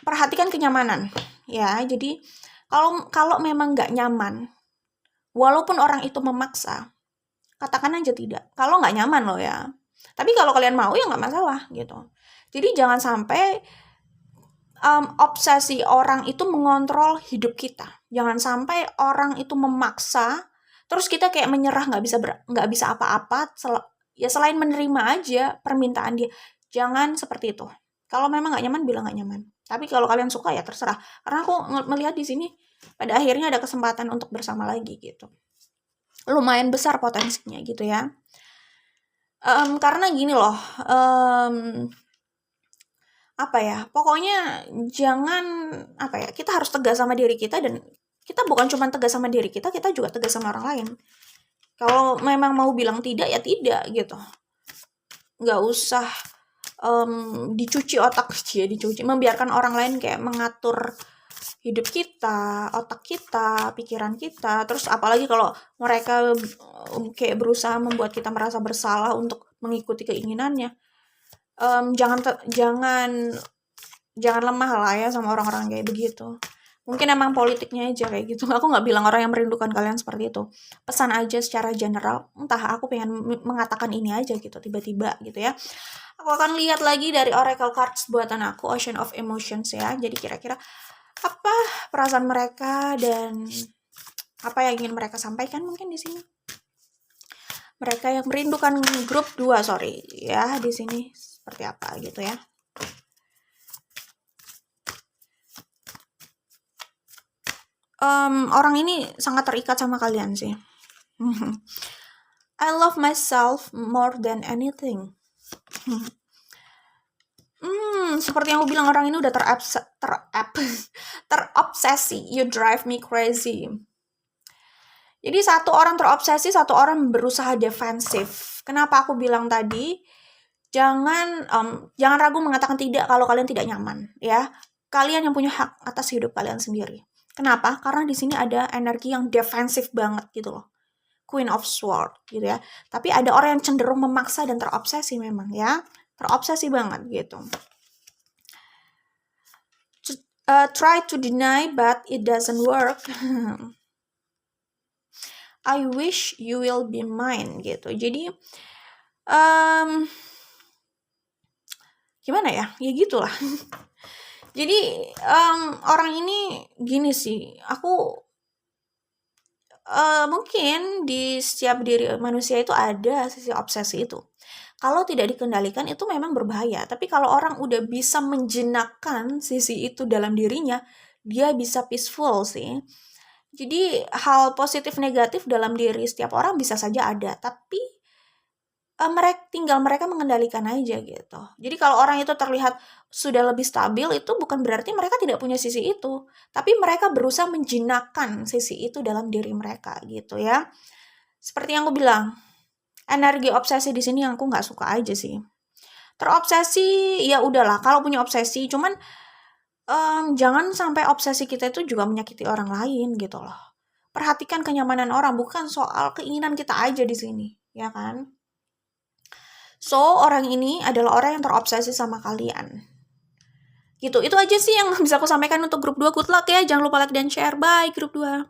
perhatikan kenyamanan ya. Jadi kalau memang nggak nyaman, walaupun orang itu memaksa, katakan aja tidak. Kalau nggak nyaman loh ya. Tapi kalau kalian mau ya nggak masalah gitu. Jadi jangan sampai obsesi orang itu mengontrol hidup kita. Jangan sampai orang itu memaksa, terus kita kayak menyerah nggak bisa apa-apa. Ya selain menerima aja permintaan dia. Jangan seperti itu. Kalau memang nggak nyaman bilang nggak nyaman. Tapi kalau kalian suka ya terserah. Karena aku melihat di sini pada akhirnya ada kesempatan untuk bersama lagi gitu. Lumayan besar potensinya gitu ya. Karena gini loh. Apa ya, pokoknya jangan apa ya, kita harus tegas sama diri kita dan kita bukan cuma tegas sama diri kita juga tegas sama orang lain. Kalau memang mau bilang tidak ya tidak gitu, nggak usah dicuci otak ya, membiarkan orang lain kayak mengatur hidup kita, otak kita, pikiran kita. Terus apalagi kalau mereka kayak berusaha membuat kita merasa bersalah untuk mengikuti keinginannya. Jangan lemah lah ya sama orang-orang kayak begitu. Mungkin emang politiknya aja kayak gitu. Aku nggak bilang orang yang merindukan kalian seperti itu. Pesan aja secara general. Entah aku pengen mengatakan ini aja gitu tiba-tiba gitu ya. Aku akan lihat lagi dari Oracle Cards buatan aku, Ocean of Emotions ya. Jadi kira-kira apa perasaan mereka dan apa yang ingin mereka sampaikan mungkin di sini. Mereka yang merindukan grup 2, sorry ya, di sini seperti apa gitu ya. Orang ini sangat terikat sama kalian sih. I love myself more than anything. Seperti yang aku bilang, orang ini udah terobsesi. You drive me crazy. Jadi satu orang terobsesi, satu orang berusaha defensif. Kenapa aku bilang tadi, jangan ragu mengatakan tidak kalau kalian tidak nyaman, ya. Kalian yang punya hak atas hidup kalian sendiri. Kenapa? Karena di sini ada energi yang defensif banget gitu loh. Queen of Sword gitu ya. Tapi ada orang yang cenderung memaksa dan terobsesi memang ya. Terobsesi banget gitu. Try to deny but it doesn't work. I wish you will be mine gitu. Jadi gimana ya? Ya gitulah. Jadi orang ini gini sih. Aku mungkin di setiap diri manusia itu ada sisi obsesi itu. Kalau tidak dikendalikan itu memang berbahaya. Tapi kalau orang udah bisa menjenakkan sisi itu dalam dirinya, dia bisa peaceful sih. Jadi hal positif negatif dalam diri setiap orang bisa saja ada, tapi mereka mengendalikan aja gitu. Jadi kalau orang itu terlihat sudah lebih stabil, itu bukan berarti mereka tidak punya sisi itu, tapi mereka berusaha menjinakkan sisi itu dalam diri mereka gitu ya. Seperti yang aku bilang, energi obsesi di sini yang aku nggak suka aja sih. Terobsesi ya udahlah, kalau punya obsesi, cuman jangan sampai obsesi kita itu juga menyakiti orang lain gitu loh. Perhatikan kenyamanan orang, bukan soal keinginan kita aja di sini, ya kan? So, orang ini adalah orang yang terobsesi sama kalian. Gitu, itu aja sih yang bisa aku sampaikan untuk grup 2. Good luck ya, jangan lupa like dan share. Bye, grup 2.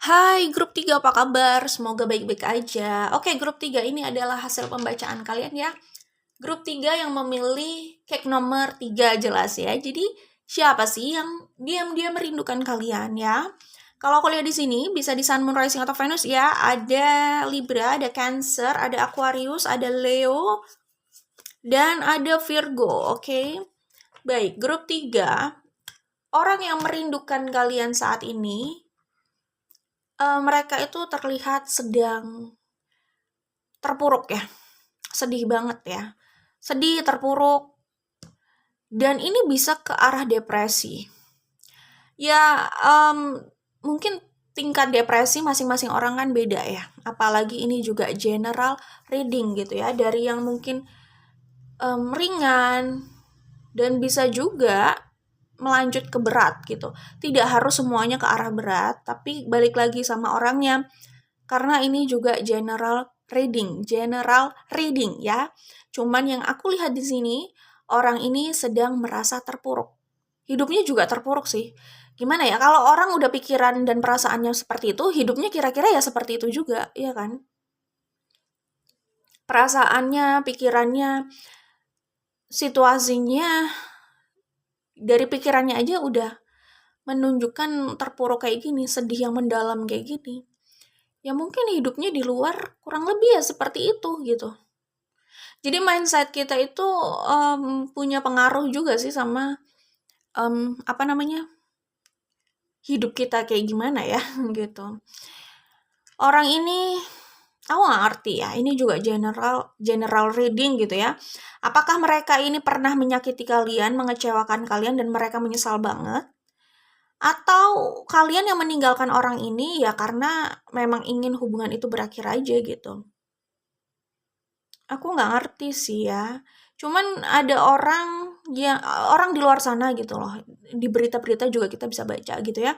Hai, grup 3 apa kabar? Semoga baik-baik aja. Oke, grup 3 ini adalah hasil pembacaan kalian ya. Grup 3 yang memilih cake nomor 3 jelas ya. Jadi, siapa sih yang diam-diam merindukan kalian ya? Kalau aku lihat di sini, bisa di Sun, Moon, Rising, atau Venus ya. Ada Libra, ada Cancer, ada Aquarius, ada Leo, dan ada Virgo, oke? Baik, grup 3. Orang yang merindukan kalian saat ini, mereka itu terlihat sedang terpuruk ya. Sedih banget ya. Sedih, terpuruk. Dan ini bisa ke arah depresi. Ya, mungkin tingkat depresi masing-masing orang kan beda ya. Apalagi ini juga general reading gitu ya. Dari yang mungkin ringan dan bisa juga melanjut ke berat gitu. Tidak harus semuanya ke arah berat, tapi balik lagi sama orangnya. Karena ini juga general reading ya. Cuman yang aku lihat di sini, orang ini sedang merasa terpuruk. Hidupnya juga terpuruk sih. Gimana ya, kalau orang udah pikiran dan perasaannya seperti itu, hidupnya kira-kira ya seperti itu juga, ya kan? Perasaannya, pikirannya, situasinya, dari pikirannya aja udah menunjukkan terpuruk kayak gini, sedih yang mendalam kayak gini. Ya mungkin hidupnya di luar kurang lebih ya seperti itu gitu. Jadi mindset kita itu punya pengaruh juga sih sama hidup kita kayak gimana ya gitu. Orang ini aku nggak ngerti ya, ini juga general reading gitu ya. Apakah mereka ini pernah menyakiti kalian, mengecewakan kalian, dan mereka menyesal banget? Atau kalian yang meninggalkan orang ini ya karena memang ingin hubungan itu berakhir aja gitu? Aku nggak ngerti sih ya. Cuman ada orang di luar sana gitu loh, di berita-berita juga kita bisa baca gitu ya,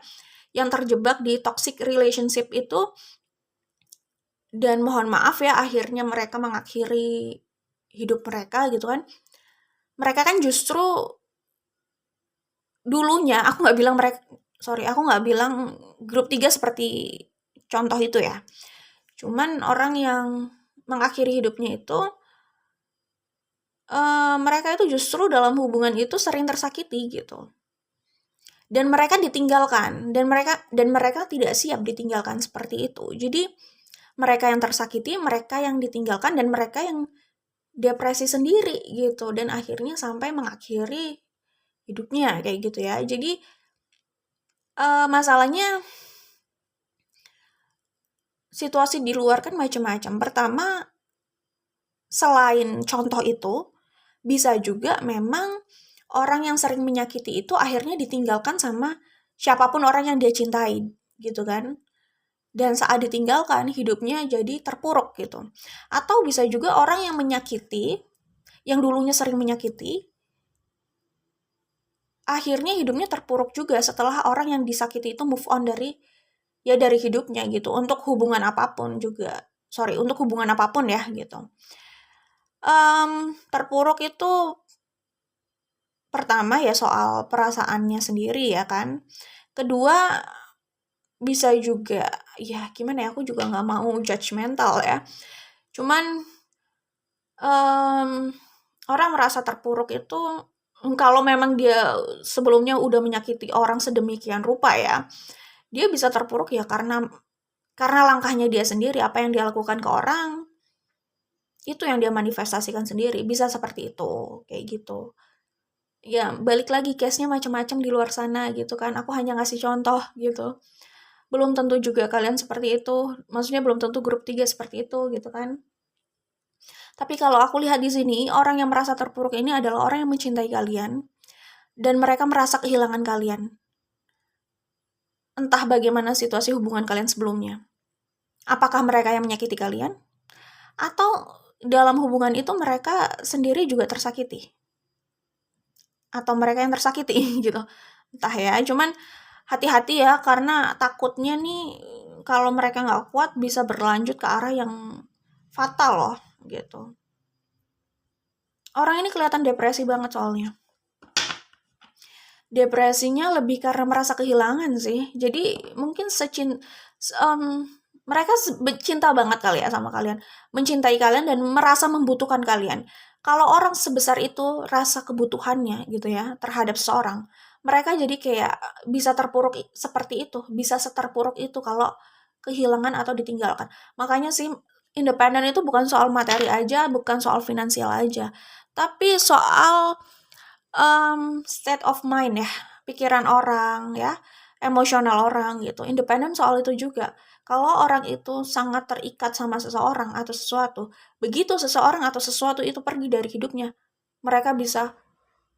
yang terjebak di toxic relationship itu, dan mohon maaf ya akhirnya mereka mengakhiri hidup mereka gitu kan. Mereka kan justru dulunya, aku nggak bilang grup 3 seperti contoh itu ya. Cuman orang yang mengakhiri hidupnya itu, mereka itu justru dalam hubungan itu sering tersakiti gitu. Dan mereka ditinggalkan, dan mereka tidak siap ditinggalkan seperti itu. Jadi mereka yang tersakiti, mereka yang ditinggalkan, dan mereka yang depresi sendiri gitu, dan akhirnya sampai mengakhiri hidupnya kayak gitu ya. Jadi masalahnya situasi di luar kan macam-macam. Pertama, selain contoh itu, bisa juga memang orang yang sering menyakiti itu akhirnya ditinggalkan sama siapapun orang yang dia cintai, gitu kan. Dan saat ditinggalkan, hidupnya jadi terpuruk gitu. Atau bisa juga orang yang menyakiti, yang dulunya sering menyakiti, akhirnya hidupnya terpuruk juga setelah orang yang disakiti itu move on dari hidupnya gitu. Untuk hubungan apapun juga. Untuk hubungan apapun ya gitu. Terpuruk itu pertama ya soal perasaannya sendiri ya kan. Kedua, bisa juga, ya gimana ya, aku juga nggak mau judgmental ya. Cuman orang merasa terpuruk itu kalau memang dia sebelumnya udah menyakiti orang sedemikian rupa ya, dia bisa terpuruk ya karena langkahnya dia sendiri, apa yang dia lakukan ke orang, itu yang dia manifestasikan sendiri, bisa seperti itu, kayak gitu. Ya, balik lagi case-nya macam-macam di luar sana gitu kan, aku hanya ngasih contoh gitu. Belum tentu juga kalian seperti itu, maksudnya belum tentu grup 3 seperti itu gitu kan. Tapi kalau aku lihat di sini, orang yang merasa terpuruk ini adalah orang yang mencintai kalian, dan mereka merasa kehilangan kalian. Entah bagaimana situasi hubungan kalian sebelumnya. Apakah mereka yang menyakiti kalian? Atau dalam hubungan itu mereka sendiri juga tersakiti? Atau mereka yang tersakiti gitu. Entah ya, cuman hati-hati ya, karena takutnya nih kalau mereka nggak kuat bisa berlanjut ke arah yang fatal loh, gitu. Orang ini kelihatan depresi banget soalnya. Depresinya lebih karena merasa kehilangan sih. Jadi mungkin mereka cinta banget kali ya sama kalian, mencintai kalian dan merasa membutuhkan kalian. Kalau orang sebesar itu rasa kebutuhannya gitu ya terhadap seseorang, mereka jadi kayak bisa terpuruk seperti itu, bisa seterpuruk itu kalau kehilangan atau ditinggalkan. Makanya sih independen itu bukan soal materi aja, bukan soal finansial aja, tapi soal state of mind ya, pikiran orang ya, emosional orang gitu. Independen soal itu juga. Kalau orang itu sangat terikat sama seseorang atau sesuatu, begitu seseorang atau sesuatu itu pergi dari hidupnya, mereka bisa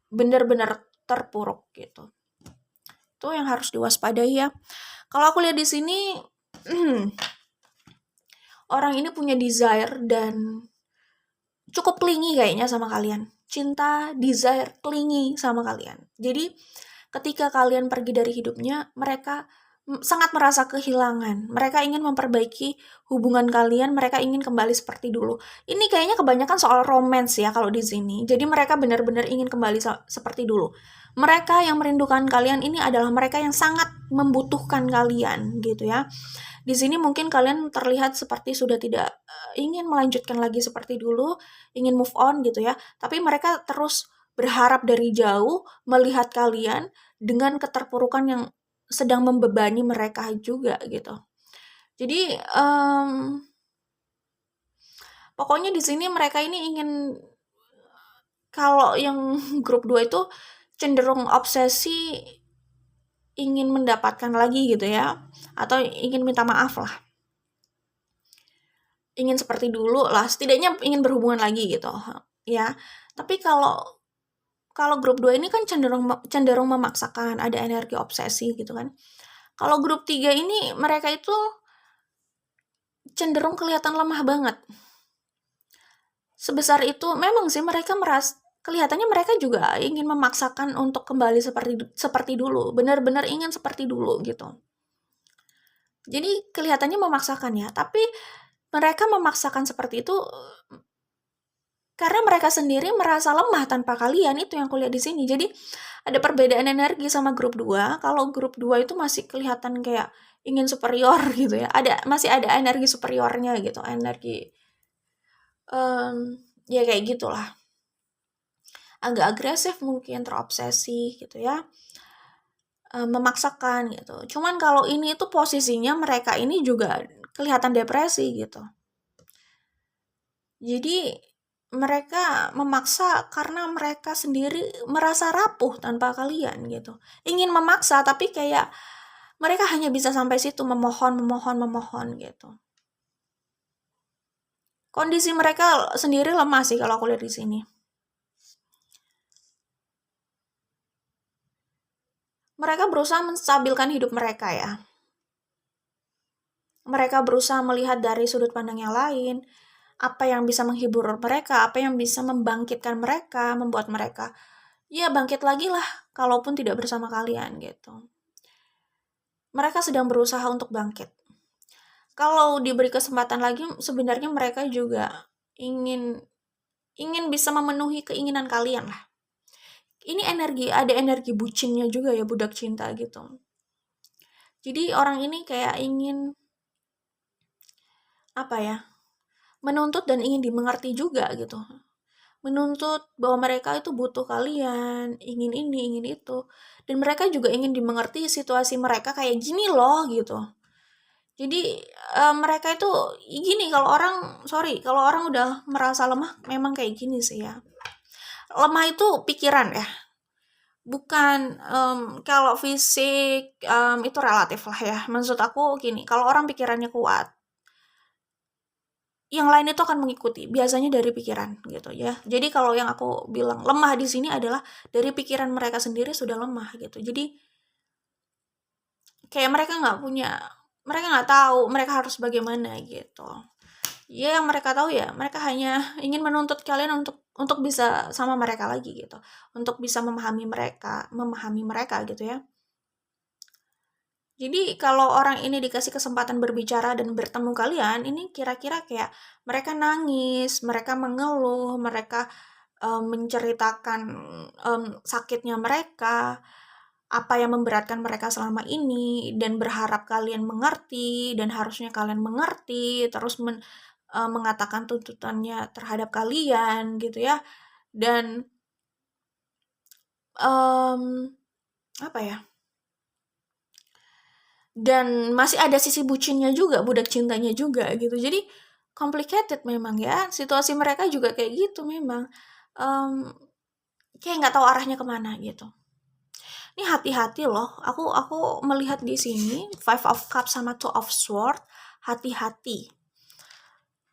benar-benar terpuruk gitu. Itu yang harus diwaspadai ya. Kalau aku lihat di sini, orang ini punya desire dan cukup clingy kayaknya sama kalian. Cinta, desire, clingy sama kalian. Jadi ketika kalian pergi dari hidupnya, mereka sangat merasa kehilangan. Mereka ingin memperbaiki hubungan kalian, mereka ingin kembali seperti dulu. Ini kayaknya kebanyakan soal romance ya kalau di sini. Jadi mereka benar-benar ingin kembali seperti dulu. Mereka yang merindukan kalian ini adalah mereka yang sangat membutuhkan kalian gitu ya. Di sini mungkin kalian terlihat seperti sudah tidak ingin melanjutkan lagi seperti dulu, ingin move on gitu ya. Tapi mereka terus berharap dari jauh melihat kalian dengan keterpurukan yang sedang membebani mereka juga gitu. Jadi pokoknya di sini mereka ini ingin, kalau yang grup 2 itu cenderung obsesi ingin mendapatkan lagi gitu ya, atau ingin minta maaf lah. Ingin seperti dulu lah, setidaknya ingin berhubungan lagi gitu ya. Tapi kalau grup 2 ini kan cenderung memaksakan, ada energi obsesi gitu kan. Kalau grup 3 ini mereka itu cenderung kelihatan lemah banget. Sebesar itu memang sih mereka kelihatannya mereka juga ingin memaksakan untuk kembali seperti dulu, benar-benar ingin seperti dulu gitu. Jadi kelihatannya memaksakan ya, tapi mereka memaksakan seperti itu karena mereka sendiri merasa lemah tanpa kalian, itu yang kulihat di sini. Jadi ada perbedaan energi sama grup 2. Kalau grup 2 itu masih kelihatan kayak ingin superior gitu ya. Masih ada energi superiornya gitu, energi ya kayak gitulah. Agak agresif mungkin, terobsesi gitu ya. Memaksakan gitu. Cuman kalau ini itu posisinya mereka ini juga kelihatan depresi gitu. Jadi mereka memaksa karena mereka sendiri merasa rapuh tanpa kalian gitu. Ingin memaksa tapi kayak mereka hanya bisa sampai situ, memohon gitu. kondisi mereka sendiri lemah sih kalau aku lihat di sini. Mereka berusaha menstabilkan hidup mereka ya. Mereka berusaha melihat dari sudut pandang yang lain, apa yang bisa menghibur mereka, apa yang bisa membangkitkan mereka, membuat mereka ya bangkit lagi lah, kalaupun tidak bersama kalian gitu. Mereka sedang berusaha untuk bangkit. Kalau diberi kesempatan lagi, sebenarnya mereka juga ingin bisa memenuhi keinginan kalian lah. Ini ada energi bucinnya juga ya, budak cinta gitu. Jadi orang ini kayak ingin apa ya, menuntut dan ingin dimengerti juga gitu. Menuntut bahwa mereka itu butuh kalian, ingin ini, ingin itu. Dan mereka juga ingin dimengerti situasi mereka kayak gini loh gitu. Jadi mereka itu gini, kalau orang udah merasa lemah memang kayak gini sih ya. Lemah itu pikiran ya. Bukan kalau fisik itu relatif lah ya. Maksud aku gini, kalau orang pikirannya kuat, yang lain itu akan mengikuti, biasanya dari pikiran gitu ya. Jadi kalau yang aku bilang lemah di sini adalah dari pikiran mereka sendiri sudah lemah gitu. Jadi kayak mereka nggak tahu mereka harus bagaimana gitu. Ya yang mereka tahu ya, mereka hanya ingin menuntut kalian untuk bisa sama mereka lagi gitu. Untuk bisa memahami mereka gitu ya. Jadi kalau orang ini dikasih kesempatan berbicara dan bertemu kalian, ini kira-kira kayak mereka nangis, mereka mengeluh, mereka menceritakan sakitnya mereka, apa yang memberatkan mereka selama ini, dan berharap kalian mengerti, dan harusnya kalian mengerti, terus mengatakan tuntutannya terhadap kalian gitu ya. Dan apa ya? Dan masih ada sisi bucinnya juga, budak cintanya juga gitu. Jadi complicated memang ya, situasi mereka juga kayak gitu memang. Kayak nggak tahu arahnya kemana gitu. Ini hati-hati loh, aku melihat di sini Five of Cups sama Two of Swords, hati-hati.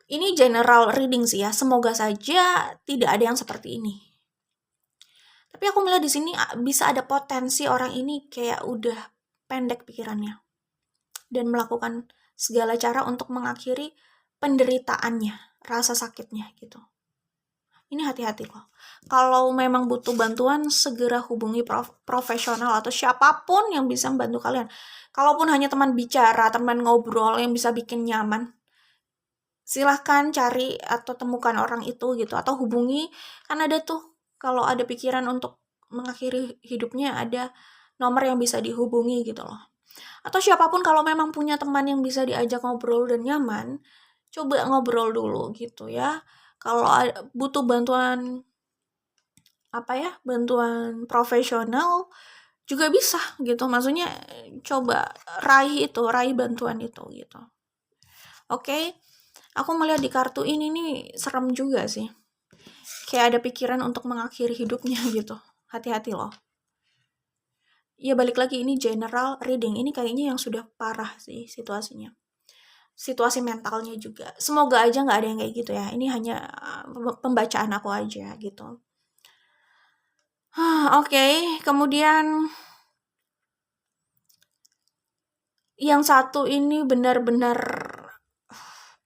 Ini general reading sih ya, semoga saja tidak ada yang seperti ini. Tapi aku melihat di sini bisa ada potensi orang ini kayak udah pendek pikirannya dan melakukan segala cara untuk mengakhiri penderitaannya, rasa sakitnya gitu. Ini hati-hati loh. Kalau memang butuh bantuan, segera hubungi profesional atau siapapun yang bisa membantu kalian. Kalaupun hanya teman bicara, teman ngobrol yang bisa bikin nyaman, silahkan cari atau temukan orang itu gitu. Atau hubungi, kan ada tuh kalau ada pikiran untuk mengakhiri hidupnya, ada nomor yang bisa dihubungi gitu loh. Atau siapapun kalau memang punya teman yang bisa diajak ngobrol dan nyaman, coba ngobrol dulu gitu ya. Kalau butuh bantuan bantuan profesional juga bisa gitu. Maksudnya coba raih bantuan itu gitu. Oke. Aku melihat di kartu ini nih serem juga sih. Kayak ada pikiran untuk mengakhiri hidupnya gitu. Hati-hati loh. Ya balik lagi, ini general reading. Ini kayaknya yang sudah parah sih situasinya. Situasi mentalnya juga. Semoga aja nggak ada yang kayak gitu ya. Ini hanya pembacaan aku aja gitu. Oke. Kemudian yang satu ini benar-benar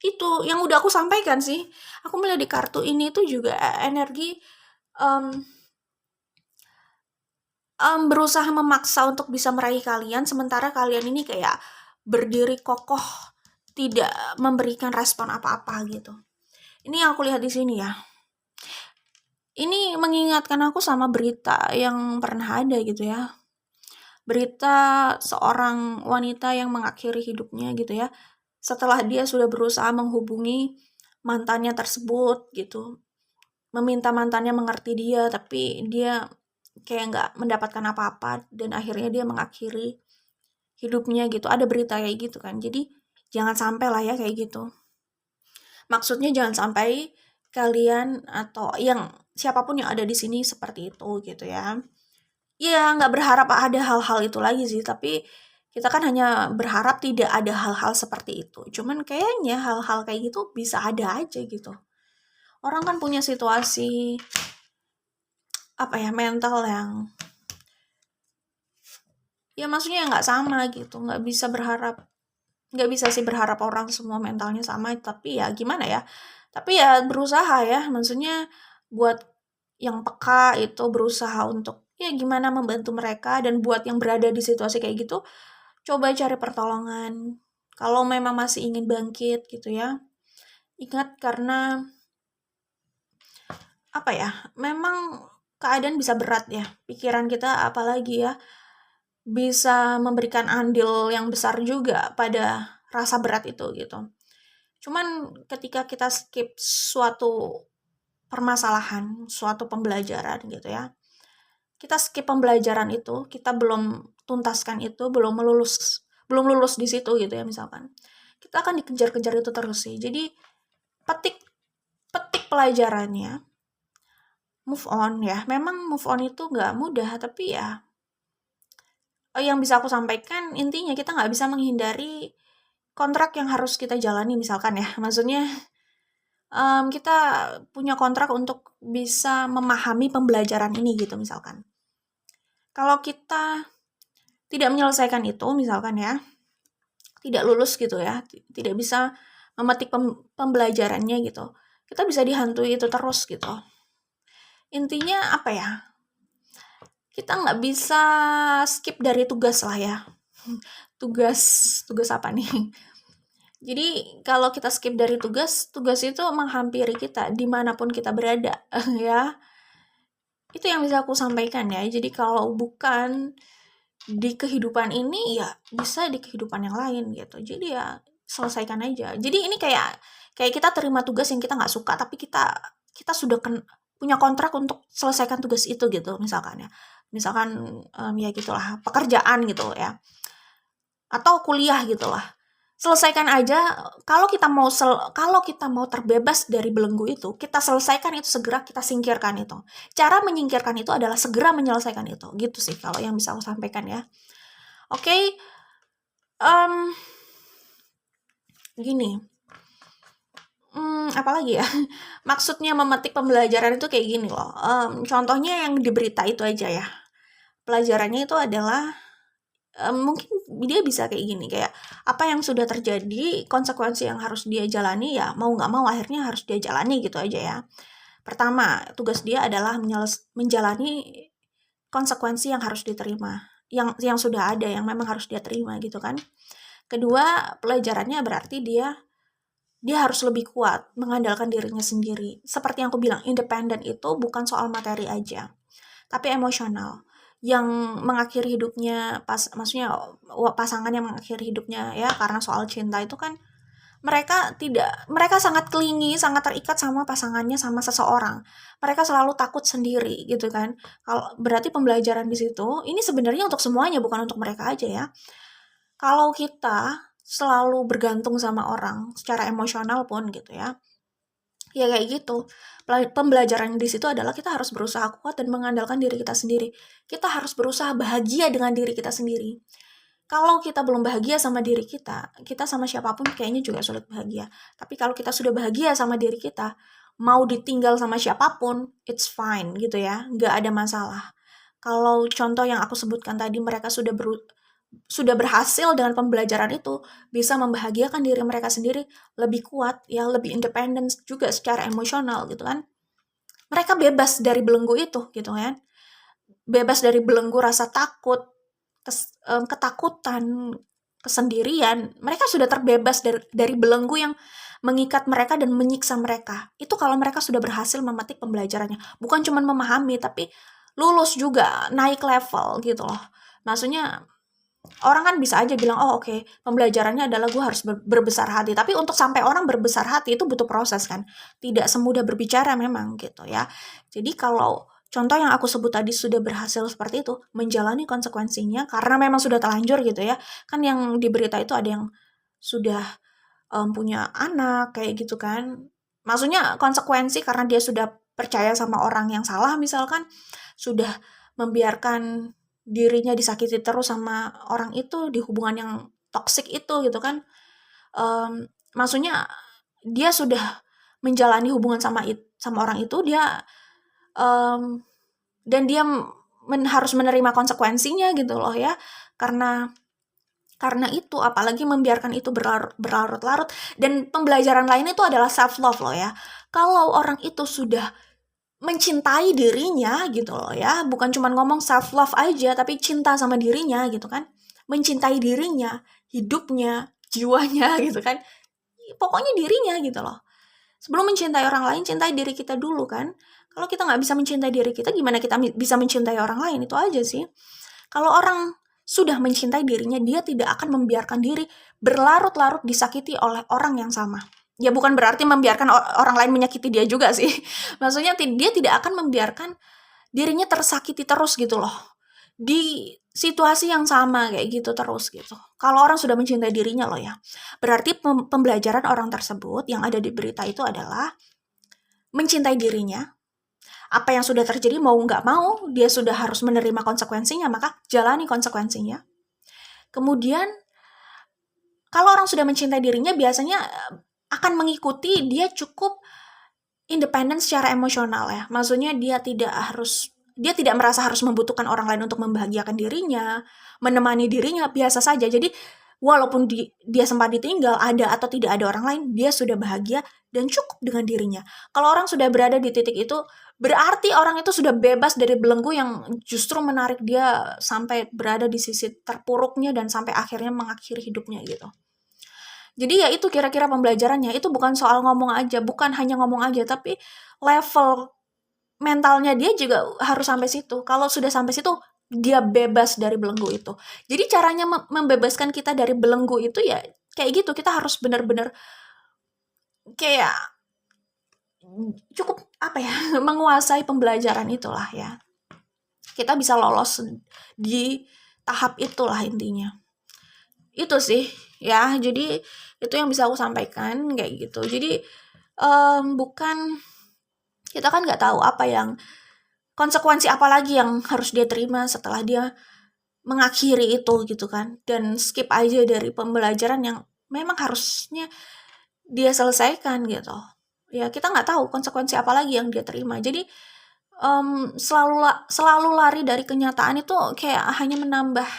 itu yang udah aku sampaikan sih. Aku melihat di kartu ini tuh juga energi berusaha memaksa untuk bisa meraih kalian, sementara kalian ini kayak berdiri kokoh, tidak memberikan respon apa-apa gitu. Ini yang aku lihat di sini ya. Ini mengingatkan aku sama berita yang pernah ada gitu ya. Berita seorang wanita yang mengakhiri hidupnya gitu ya. Setelah dia sudah berusaha menghubungi mantannya tersebut gitu. Meminta mantannya mengerti dia, tapi dia kayak nggak mendapatkan apa-apa dan akhirnya dia mengakhiri hidupnya gitu. Ada berita kayak gitu kan. Jadi jangan sampai lah ya kayak gitu. Maksudnya jangan sampai kalian atau yang siapapun yang ada di sini seperti itu gitu ya. Ya nggak berharap ada hal-hal itu lagi sih, tapi Kita kan hanya berharap tidak ada hal-hal seperti itu. Cuman kayaknya hal-hal kayak gitu bisa ada aja gitu. Orang kan punya situasi mental yang ya maksudnya nggak sama gitu. Nggak bisa sih berharap orang semua mentalnya sama, tapi ya gimana ya? Tapi ya berusaha ya, maksudnya buat yang peka itu berusaha untuk ya gimana membantu mereka, dan buat yang berada di situasi kayak gitu, coba cari pertolongan. Kalau memang masih ingin bangkit gitu ya. Ingat karena memang keadaan bisa berat ya. Pikiran kita apalagi ya bisa memberikan andil yang besar juga pada rasa berat itu gitu. Cuman ketika kita skip suatu permasalahan, suatu pembelajaran gitu ya. Kita skip pembelajaran itu, kita belum tuntaskan itu, belum lulus di situ gitu ya misalkan. Kita akan dikejar-kejar itu terus sih. Jadi petik petik pelajarannya, move on ya. Memang move on itu nggak mudah, tapi ya yang bisa aku sampaikan intinya kita nggak bisa menghindari kontrak yang harus kita jalani misalkan ya. Maksudnya kita punya kontrak untuk bisa memahami pembelajaran ini gitu misalkan. Kalau kita tidak menyelesaikan itu misalkan ya, tidak lulus gitu ya, tidak bisa memetik pembelajarannya gitu, kita bisa dihantui itu terus gitu. Intinya kita nggak bisa skip dari tugas lah ya. Tugas apa nih? Jadi kalau kita skip dari tugas itu menghampiri kita dimanapun kita berada ya. Itu yang bisa aku sampaikan ya. Jadi kalau bukan di kehidupan ini ya bisa di kehidupan yang lain gitu. Jadi ya selesaikan aja. Jadi ini kayak kita terima tugas yang kita nggak suka, tapi kita sudah punya kontrak untuk selesaikan tugas itu gitu misalkan ya. Misalkan ya gitulah, pekerjaan gitu ya. Atau kuliah gitu lah. Selesaikan aja. Kalau kita mau terbebas dari belenggu itu, kita selesaikan itu segera, kita singkirkan itu. Cara menyingkirkan itu adalah segera menyelesaikan itu. Gitu sih kalau yang bisa aku sampaikan ya. Oke, gini, apalagi ya, maksudnya memetik pembelajaran itu kayak gini loh, contohnya yang di berita itu aja ya, pelajarannya itu adalah, mungkin dia bisa kayak gini, kayak apa yang sudah terjadi, konsekuensi yang harus dia jalani ya mau nggak mau akhirnya harus dia jalani gitu aja ya. Pertama, tugas dia adalah menjalani konsekuensi yang harus diterima, yang sudah ada, yang memang harus dia terima gitu kan. Kedua, pelajarannya berarti dia harus lebih kuat, mengandalkan dirinya sendiri. Seperti yang aku bilang, independen itu bukan soal materi aja, tapi emosional. Yang mengakhiri hidupnya, maksudnya pasangan yang mengakhiri hidupnya ya karena soal cinta itu kan mereka sangat clingy, sangat terikat sama pasangannya, sama seseorang. Mereka selalu takut sendiri gitu kan. Kalau berarti pembelajaran di situ, ini sebenarnya untuk semuanya, bukan untuk mereka aja ya. Kalau kita selalu bergantung sama orang secara emosional pun gitu ya. Ya kayak gitu. Pembelajaran di situ adalah kita harus berusaha kuat dan mengandalkan diri kita sendiri. Kita harus berusaha bahagia dengan diri kita sendiri. Kalau kita belum bahagia sama diri kita sama siapapun kayaknya juga sulit bahagia. Tapi kalau kita sudah bahagia sama diri kita, mau ditinggal sama siapapun, it's fine gitu ya, nggak ada masalah. Kalau contoh yang aku sebutkan tadi, mereka sudah berhasil dengan pembelajaran itu, bisa membahagiakan diri mereka sendiri, lebih kuat, ya lebih independen juga secara emosional gitu kan. Mereka bebas dari belenggu itu gitu kan. Bebas dari belenggu rasa takut, ketakutan, kesendirian. Mereka sudah terbebas dari belenggu yang mengikat mereka dan menyiksa mereka. Itu kalau mereka sudah berhasil memetik pembelajarannya. Bukan cuma memahami, tapi lulus juga, naik level gitu loh. Maksudnya orang kan bisa aja bilang, oh oke, pembelajarannya adalah gue harus berbesar hati. Tapi untuk sampai orang berbesar hati itu butuh proses kan. Tidak semudah berbicara memang gitu ya. Jadi kalau contoh yang aku sebut tadi sudah berhasil seperti itu, menjalani konsekuensinya karena memang sudah terlanjur gitu ya. Kan yang di berita itu ada yang sudah punya anak kayak gitu kan. Maksudnya konsekuensi karena dia sudah percaya sama orang yang salah misalkan, sudah membiarkan dirinya disakiti terus sama orang itu di hubungan yang toksik itu gitu kan. Maksudnya dia sudah menjalani hubungan sama orang itu, dia um, dan dia harus menerima konsekuensinya gitu loh ya, karena itu, apalagi membiarkan itu berlarut-larut. Dan pembelajaran lain itu adalah self love loh ya. Kalau orang itu sudah mencintai dirinya gitu loh ya, bukan cuma ngomong self love aja, tapi cinta sama dirinya gitu kan, mencintai dirinya, hidupnya, jiwanya gitu kan, pokoknya dirinya gitu loh. Sebelum mencintai orang lain, cintai diri kita dulu kan. Kalau kita nggak bisa mencintai diri kita, gimana kita bisa mencintai orang lain? Itu aja sih. Kalau orang sudah mencintai dirinya, dia tidak akan membiarkan diri berlarut-larut disakiti oleh orang yang sama. Ya bukan berarti membiarkan orang lain menyakiti dia juga sih. Maksudnya dia tidak akan membiarkan dirinya tersakiti terus gitu loh. Di situasi yang sama kayak gitu terus gitu. Kalau orang sudah mencintai dirinya loh ya. Berarti pembelajaran orang tersebut yang ada di berita itu adalah mencintai dirinya. Apa yang sudah terjadi mau nggak mau, dia sudah harus menerima konsekuensinya, maka jalani konsekuensinya. Kemudian, kalau orang sudah mencintai dirinya, biasanya akan mengikuti dia cukup independen secara emosional ya. Maksudnya dia tidak merasa harus membutuhkan orang lain untuk membahagiakan dirinya, menemani dirinya, biasa saja. Jadi, walaupun dia sempat ditinggal, ada atau tidak ada orang lain, dia sudah bahagia dan cukup dengan dirinya. Kalau orang sudah berada di titik itu, berarti orang itu sudah bebas dari belenggu yang justru menarik dia sampai berada di sisi terpuruknya dan sampai akhirnya mengakhiri hidupnya gitu. Jadi ya itu kira-kira pembelajarannya. Itu bukan soal ngomong aja, bukan hanya ngomong aja, tapi level mentalnya dia juga harus sampai situ. Kalau sudah sampai situ, dia bebas dari belenggu itu. Jadi caranya membebaskan kita dari belenggu itu ya kayak gitu. Kita harus benar-benar kayak cukup menguasai pembelajaran itulah ya. Kita bisa lolos di tahap itulah intinya. Itu sih ya. Jadi itu yang bisa aku sampaikan kayak gitu. Jadi bukan, kita kan nggak tahu apa yang konsekuensi apa lagi yang harus dia terima setelah dia mengakhiri itu gitu kan, dan skip aja dari pembelajaran yang memang harusnya dia selesaikan gitu ya. Kita nggak tahu konsekuensi apa lagi yang dia terima. Jadi selalu lari dari kenyataan itu kayak hanya menambah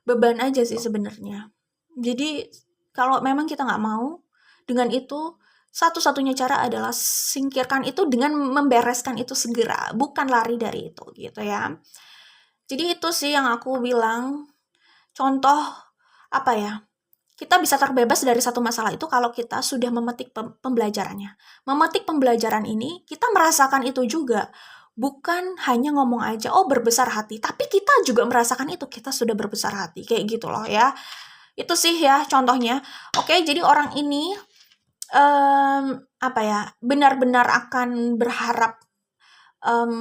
beban aja sih sebenarnya. Jadi kalau memang kita nggak mau dengan itu, satu-satunya cara adalah singkirkan itu dengan membereskan itu segera, bukan lari dari itu gitu ya. Jadi itu sih yang aku bilang, contoh kita bisa terbebas dari satu masalah itu kalau kita sudah memetik pembelajarannya. Memetik pembelajaran ini, kita merasakan itu juga. Bukan hanya ngomong aja, oh berbesar hati, tapi kita juga merasakan itu, kita sudah berbesar hati, kayak gitu loh ya. Itu sih ya contohnya. Oke, jadi orang ini benar-benar akan berharap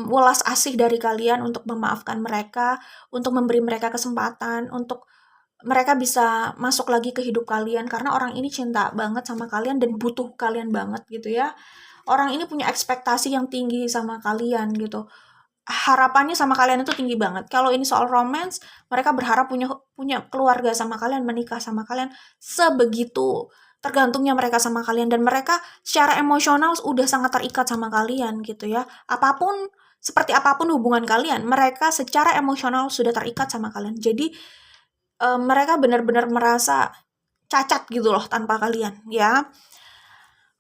welas asih dari kalian untuk memaafkan mereka, untuk memberi mereka kesempatan, untuk mereka bisa masuk lagi ke hidup kalian, karena orang ini cinta banget sama kalian dan butuh kalian banget gitu ya. Orang ini punya ekspektasi yang tinggi sama kalian gitu. Harapannya sama kalian itu tinggi banget. Kalau ini soal romance, mereka berharap punya keluarga sama kalian, menikah sama kalian. Sebegitu tergantungnya mereka sama kalian, dan mereka secara emosional udah sangat terikat sama kalian gitu ya. Seperti apapun hubungan kalian, mereka secara emosional sudah terikat sama kalian. Jadi mereka benar-benar merasa cacat gitu loh tanpa kalian ya.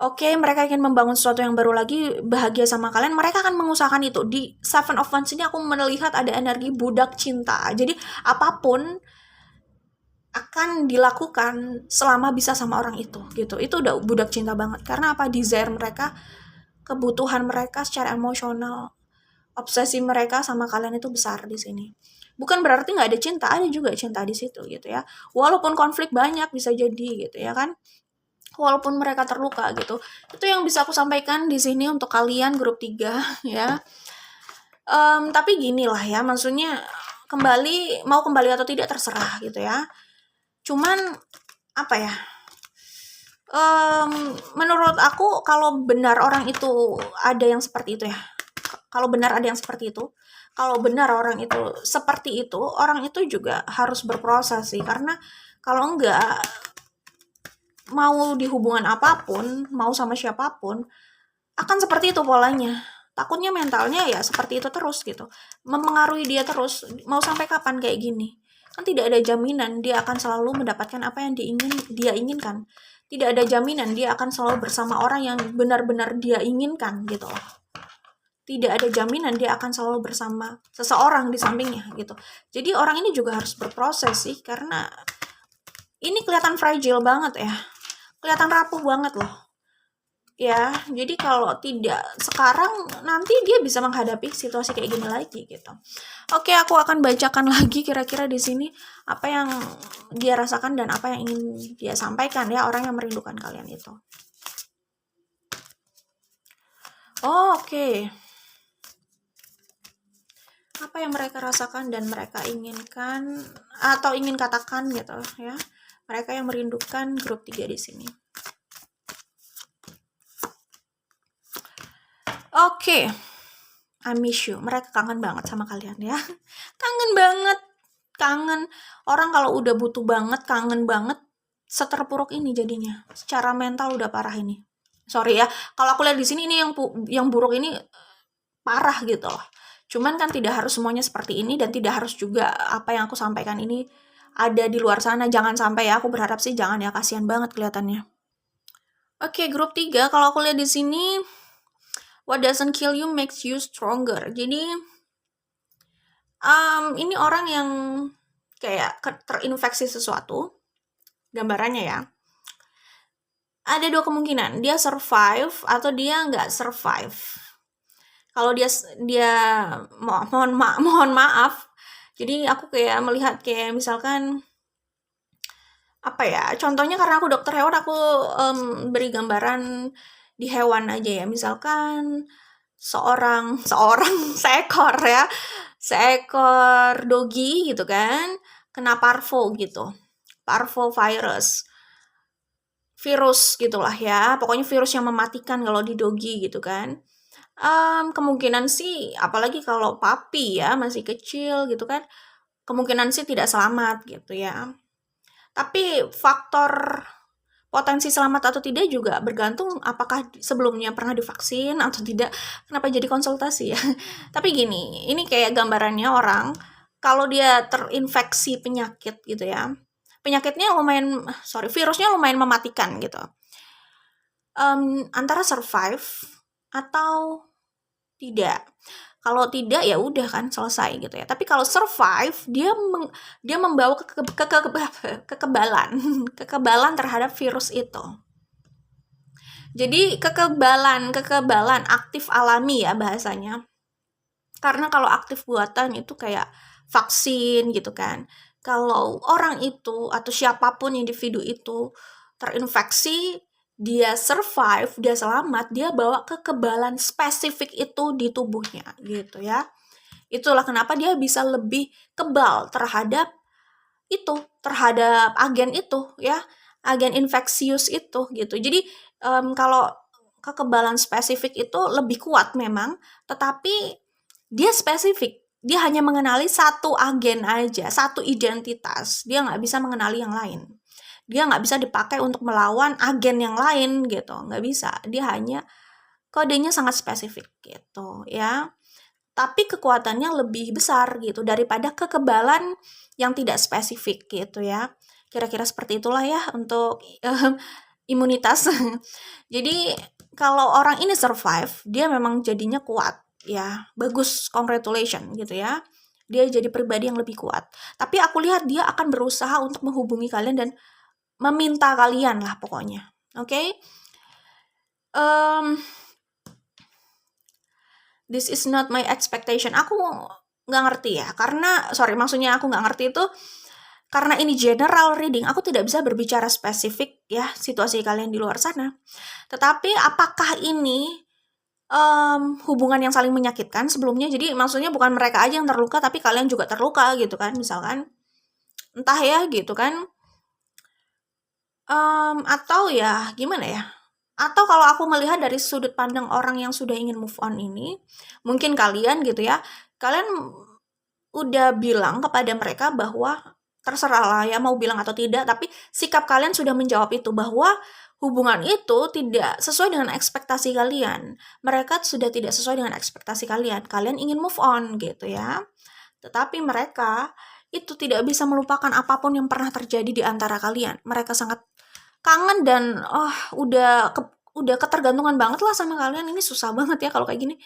Oke, mereka ingin membangun sesuatu yang baru lagi, bahagia sama kalian, mereka akan mengusahakan itu. Di Seven of Wands ini aku melihat ada energi budak cinta. Jadi apapun akan dilakukan selama bisa sama orang itu gitu. Itu udah budak cinta banget. Karena desire mereka, kebutuhan mereka secara emosional, obsesi mereka sama kalian itu besar di sini. Bukan berarti nggak ada cinta, ada juga cinta di situ gitu ya. Walaupun konflik banyak bisa jadi gitu ya kan. Walaupun mereka terluka gitu. Itu yang bisa aku sampaikan di sini untuk kalian grup 3 ya. Tapi gini lah ya, maksudnya mau kembali atau tidak terserah gitu ya. Cuman menurut aku kalau benar orang itu ada yang seperti itu ya. Kalau benar ada yang seperti itu, kalau benar orang itu seperti itu, orang itu juga harus berproses sih, karena kalau enggak, mau di hubungan apapun, mau sama siapapun, akan seperti itu polanya. Takutnya mentalnya ya seperti itu terus gitu. Mempengaruhi dia terus, mau sampai kapan kayak gini. Kan tidak ada jaminan dia akan selalu mendapatkan apa yang dia inginkan. Tidak ada jaminan dia akan selalu bersama orang yang benar-benar dia inginkan gitu loh. Tidak ada jaminan dia akan selalu bersama seseorang di sampingnya gitu. Jadi orang ini juga harus berproses sih, karena ini kelihatan fragile banget ya. Kelihatan rapuh banget loh. Ya, jadi kalau tidak sekarang, nanti dia bisa menghadapi situasi kayak gini lagi gitu. Oke, aku akan bacakan lagi kira-kira di sini apa yang dia rasakan dan apa yang ingin dia sampaikan ya, orang yang merindukan kalian itu. Oke. Apa yang mereka rasakan dan mereka inginkan atau ingin katakan gitu ya. Mereka yang merindukan grup 3 di sini. Oke. I miss you. Mereka kangen banget sama kalian ya. Kangen banget. Kangen. Orang kalau udah butuh banget, kangen banget, seterpuruk ini jadinya. Secara mental udah parah ini. Sorry ya. Kalau aku lihat di sini ini yang buruk ini parah gitu loh. Cuman kan tidak harus semuanya seperti ini, dan tidak harus juga apa yang aku sampaikan ini ada di luar sana. Jangan sampai ya, aku berharap sih jangan ya, kasihan banget kelihatannya. Oke, grup 3 kalau aku lihat di sini, what doesn't kill you makes you stronger. Jadi ini orang yang kayak terinfeksi sesuatu, gambarannya ya. Ada 2 kemungkinan, dia survive atau dia nggak survive. Kalau dia mohon maaf. Jadi aku kayak melihat kayak misalkan apa ya? Contohnya karena aku dokter hewan, aku beri gambaran di hewan aja ya. Misalkan seekor ya. Seekor dogi gitu kan, kena parvo gitu. Parvo virus gitulah ya. Pokoknya virus yang mematikan kalau di dogi gitu kan. Kemungkinan sih, apalagi kalau papi ya, masih kecil gitu kan, kemungkinan sih tidak selamat gitu ya. Tapi faktor potensi selamat atau tidak juga bergantung apakah sebelumnya pernah divaksin atau tidak. Kenapa jadi konsultasi ya? Tapi gini, ini kayak gambarannya orang, kalau dia terinfeksi penyakit gitu ya, virusnya lumayan mematikan gitu. Antara survive atau tidak. Kalau tidak ya udah kan selesai gitu ya. Tapi kalau survive, dia membawa kekebalan, kekebalan terhadap virus itu. Jadi kekebalan aktif alami ya bahasanya. Karena kalau aktif buatan itu kayak vaksin gitu kan. Kalau orang itu atau siapapun individu itu terinfeksi, dia survive, dia selamat, dia bawa kekebalan spesifik itu di tubuhnya gitu ya. Itulah kenapa dia bisa lebih kebal terhadap agen itu ya, agen infeksius itu gitu. Jadi kalau kekebalan spesifik itu lebih kuat memang, tetapi dia spesifik. Dia hanya mengenali satu agen aja, satu identitas. Dia nggak bisa mengenali yang lain. Dia nggak bisa dipakai untuk melawan agen yang lain gitu, nggak bisa. Dia hanya kodenya sangat spesifik gitu ya. Tapi kekuatannya lebih besar gitu daripada kekebalan yang tidak spesifik gitu ya. Kira-kira seperti itulah ya untuk imunitas. Jadi kalau orang ini survive, dia memang jadinya kuat ya. Bagus, congratulations gitu ya. Dia jadi pribadi yang lebih kuat. Tapi aku lihat dia akan berusaha untuk menghubungi kalian dan meminta kalian lah pokoknya. Oke? This is not my expectation. Aku nggak ngerti ya, maksudnya aku nggak ngerti itu karena ini general reading. Aku tidak bisa berbicara spesifik ya situasi kalian di luar sana. Tetapi apakah ini hubungan yang saling menyakitkan sebelumnya? Jadi maksudnya bukan mereka aja yang terluka, tapi kalian juga terluka gitu kan, misalkan. Entah ya gitu kan. Atau ya gimana ya? Atau kalau aku melihat dari sudut pandang orang yang sudah ingin move on ini, mungkin kalian gitu ya, kalian udah bilang kepada mereka bahwa terserahlah ya mau bilang atau tidak, tapi sikap kalian sudah menjawab itu bahwa hubungan itu tidak sesuai dengan ekspektasi kalian. Mereka sudah tidak sesuai dengan ekspektasi kalian. Kalian ingin move on gitu ya. Tetapi mereka itu tidak bisa melupakan apapun yang pernah terjadi di antara kalian. Mereka sangat kangen dan udah ketergantungan banget lah sama kalian. Ini susah banget ya kalau kayak gini.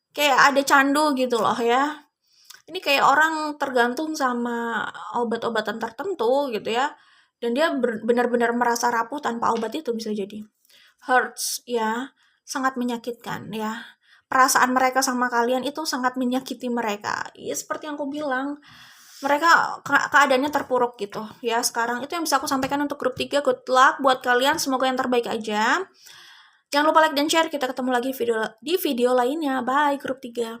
Kayak ada candu gitu loh ya. Ini kayak orang tergantung sama obat-obatan tertentu gitu ya. Dan dia benar-benar merasa rapuh tanpa obat itu bisa jadi. Hurts ya, sangat menyakitkan ya. Perasaan mereka sama kalian itu sangat menyakiti mereka. Ya seperti yang aku bilang, mereka keadaannya terpuruk gitu ya sekarang. Itu yang bisa aku sampaikan untuk grup 3. Good luck buat kalian, semoga yang terbaik aja. Jangan lupa like dan share, kita ketemu lagi di video lainnya. Bye grup 3.